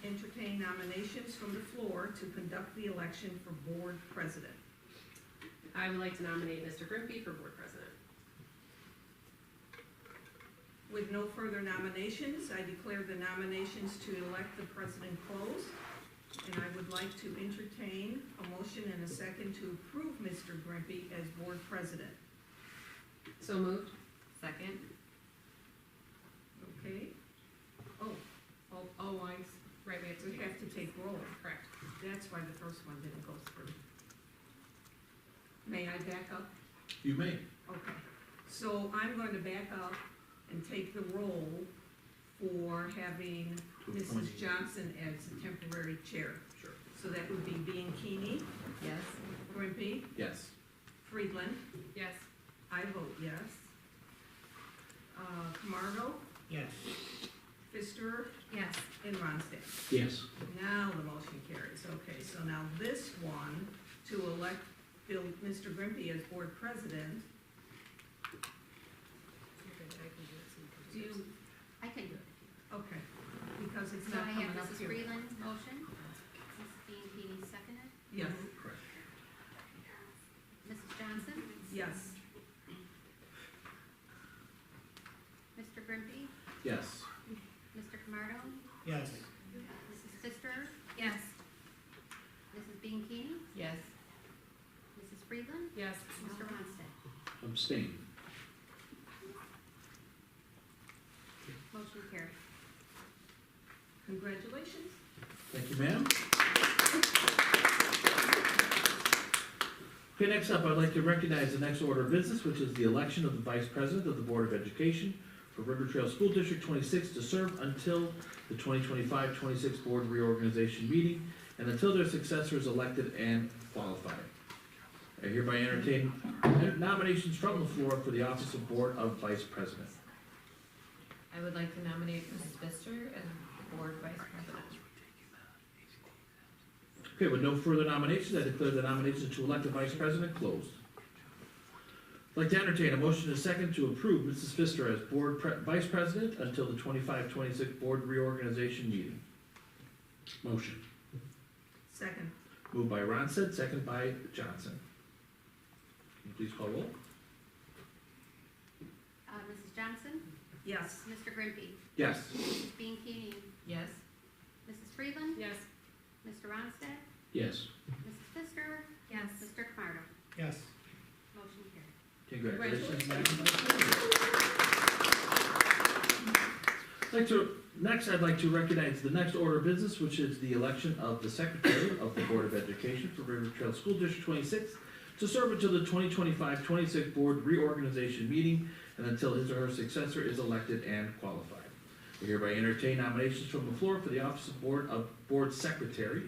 entertain nominations from the floor to conduct the election for board president. I would like to nominate Mr. Grimpy for board president. With no further nominations, I declare the nominations to elect the president closed. And I would like to entertain a motion and a second to approve Mr. Grimpy as board president. So moved. Second. Okay? Right, we have to. We have to take roll. Correct. That's why the first one didn't go through. May I back up? You may. Okay. So I'm going to back up and take the roll for having Mrs. Johnson as the temporary chair. Sure. So that would be Bianchini, Yes. Grimpy, Yes. Friedland, Yes. I vote yes. Camardo, Yes. Pfister, Yes. and Ronstadt. Yes. Now the motion carries. Okay, so now this one, to elect Mr. Grimpy as board president, do you, I can do it. okay, because it's So not I coming have up Mrs. here. Freeland's motion, Mrs. Bean seconded, Yes, Mrs. Johnson, yes. Mr. Grimpy, Yes. Mr. Camardo, Yes. Mrs. Pfister. Yes. Mrs. Bean Yes. Mrs. Freeland, Yes. Mr. Ronstadt. Abstain. Motion carried. Congratulations. Thank you, ma'am. Okay, next up, I'd like to recognize the next order of business, which is the election of the Vice President of the Board of Education for River Trail School District 26 to serve until the 2025-26 board reorganization meeting and until their successor is elected and qualified. I hereby entertain nominations from the floor for the office of Board of Vice President. I would like to nominate Mrs. Pfister as board vice president. Okay, with no further nominations, I declare the nominations to elect a vice president closed. I'd like to entertain a motion and a second to approve Mrs. Pfister as vice president until the 25-26 board reorganization meeting. Motion. Second. Moved by Ronstadt, second by Johnson. Can you please call roll? Mrs. Johnson? Yes. Mr. Grimpy? Yes. Mrs. Bianchini? Yes. Mrs. Freeland? Yes. Mr. Ronstadt? Yes. Mrs. Pfister? Yes. Mr. Camardo? Yes. Motion carried. Congratulations, Madam. Next, I'd like to recognize the next order of business, which is the election of the Secretary of the Board of Education for River Trail School District 26 to serve until the 2025-26 board reorganization meeting and until his or her successor is elected and qualified. I hereby entertain nominations from the floor for the office of Board Secretary.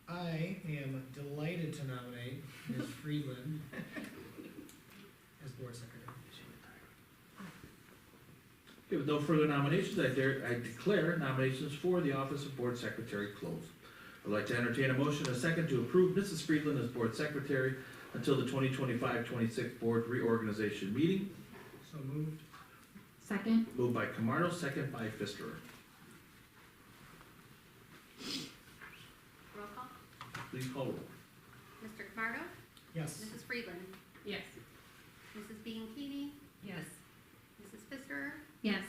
I am delighted to nominate Ms. Friedland as board secretary. Okay, with no further nominations, I declare nominations for the office of Board Secretary closed. I'd like to entertain a motion and a second to approve Mrs. Friedland as Board Secretary until the 2025-26 board reorganization meeting. So moved. Second? Moved by Camardo, second by Pfister. Roll call. Please call roll. Mr. Camardo? Yes. Mrs. Freeland? Yes. Mrs. Bianchini? Yes. Mrs. Pfister? Yes.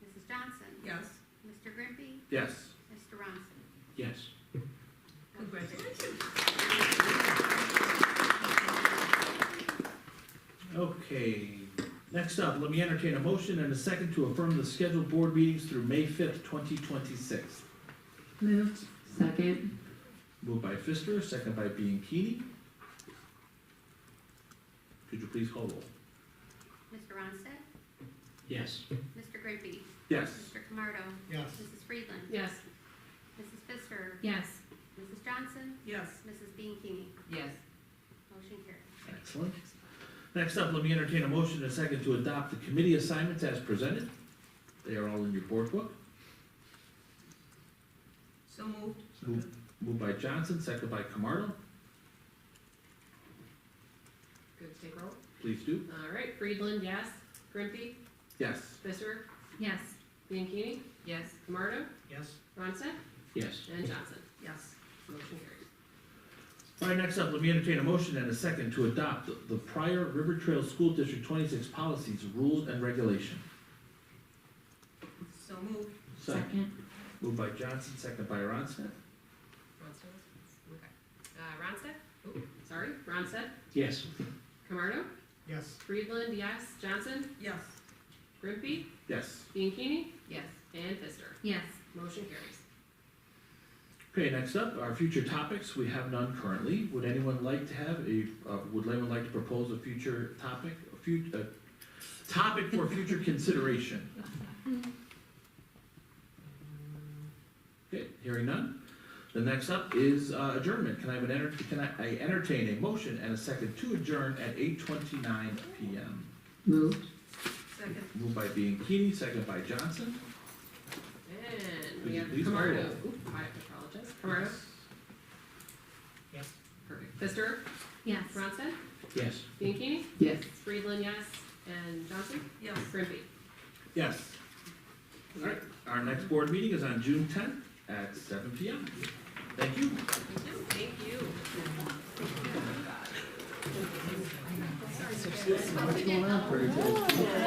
Mrs. Johnson? Yes. Mr. Grimpy? Yes. Mr. Ronstadt? Yes. Congratulations. Okay, next up, let me entertain a motion and a second to affirm the scheduled board meetings through May 5th, 2026. Moved. Second? Moved by Pfister, second by Bianchini. Could you please call roll? Mr. Ronstadt? Yes. Mr. Grimpy? Yes. Mr. Camardo? Yes. Mrs. Freeland? Yes. Mrs. Pfister? Yes. Mrs. Johnson? Yes. Mrs. Bianchini? Yes. Motion carried. Excellent. Next up, let me entertain a motion and a second to adopt the committee assignments as presented. They are all in your board book. So moved. Moved by Johnson, second by Camardo. Good, take roll. Please do. All right, Friedland, yes. Grimpy? Yes. Pfister? Yes. Bianchini? Yes. Camardo? Yes. Ronstadt? Yes. And Johnson. Yes. Motion carried. All right, next up, let me entertain a motion and a second to adopt the prior River Trail School District 26 policies, rules, and regulation. So moved. Second? Moved by Johnson, second by Ronstadt. Ronstadt? Okay. Ronstadt? Oh, sorry, Ronstadt? Yes. Camardo? Yes. Friedland, yes. Johnson? Yes. Grimpy? Yes. Bianchini? Yes. And Pfister. Yes. Motion carries. Okay, next up, our future topics. We have none currently. Would anyone like to have would anyone like to propose a future topic, topic for future consideration? Okay, hearing none. The next up is adjournment. Can I entertain a motion and a second to adjourn at 8:29 p.m.? Moved. Second. Moved by Bianchini, second by Johnson. And Would we you have please call Camardo. roll? Oop, I apologize. Camardo? Yes. Perfect. Pfister? Yes. Ronstadt? Yes. Bianchini? Yes. Friedland, yes. And Johnson? Yes. Grimpy? Yes. All right, our next board meeting is on June 10th at 7 p.m. Thank you. Thank you. Oh, we did.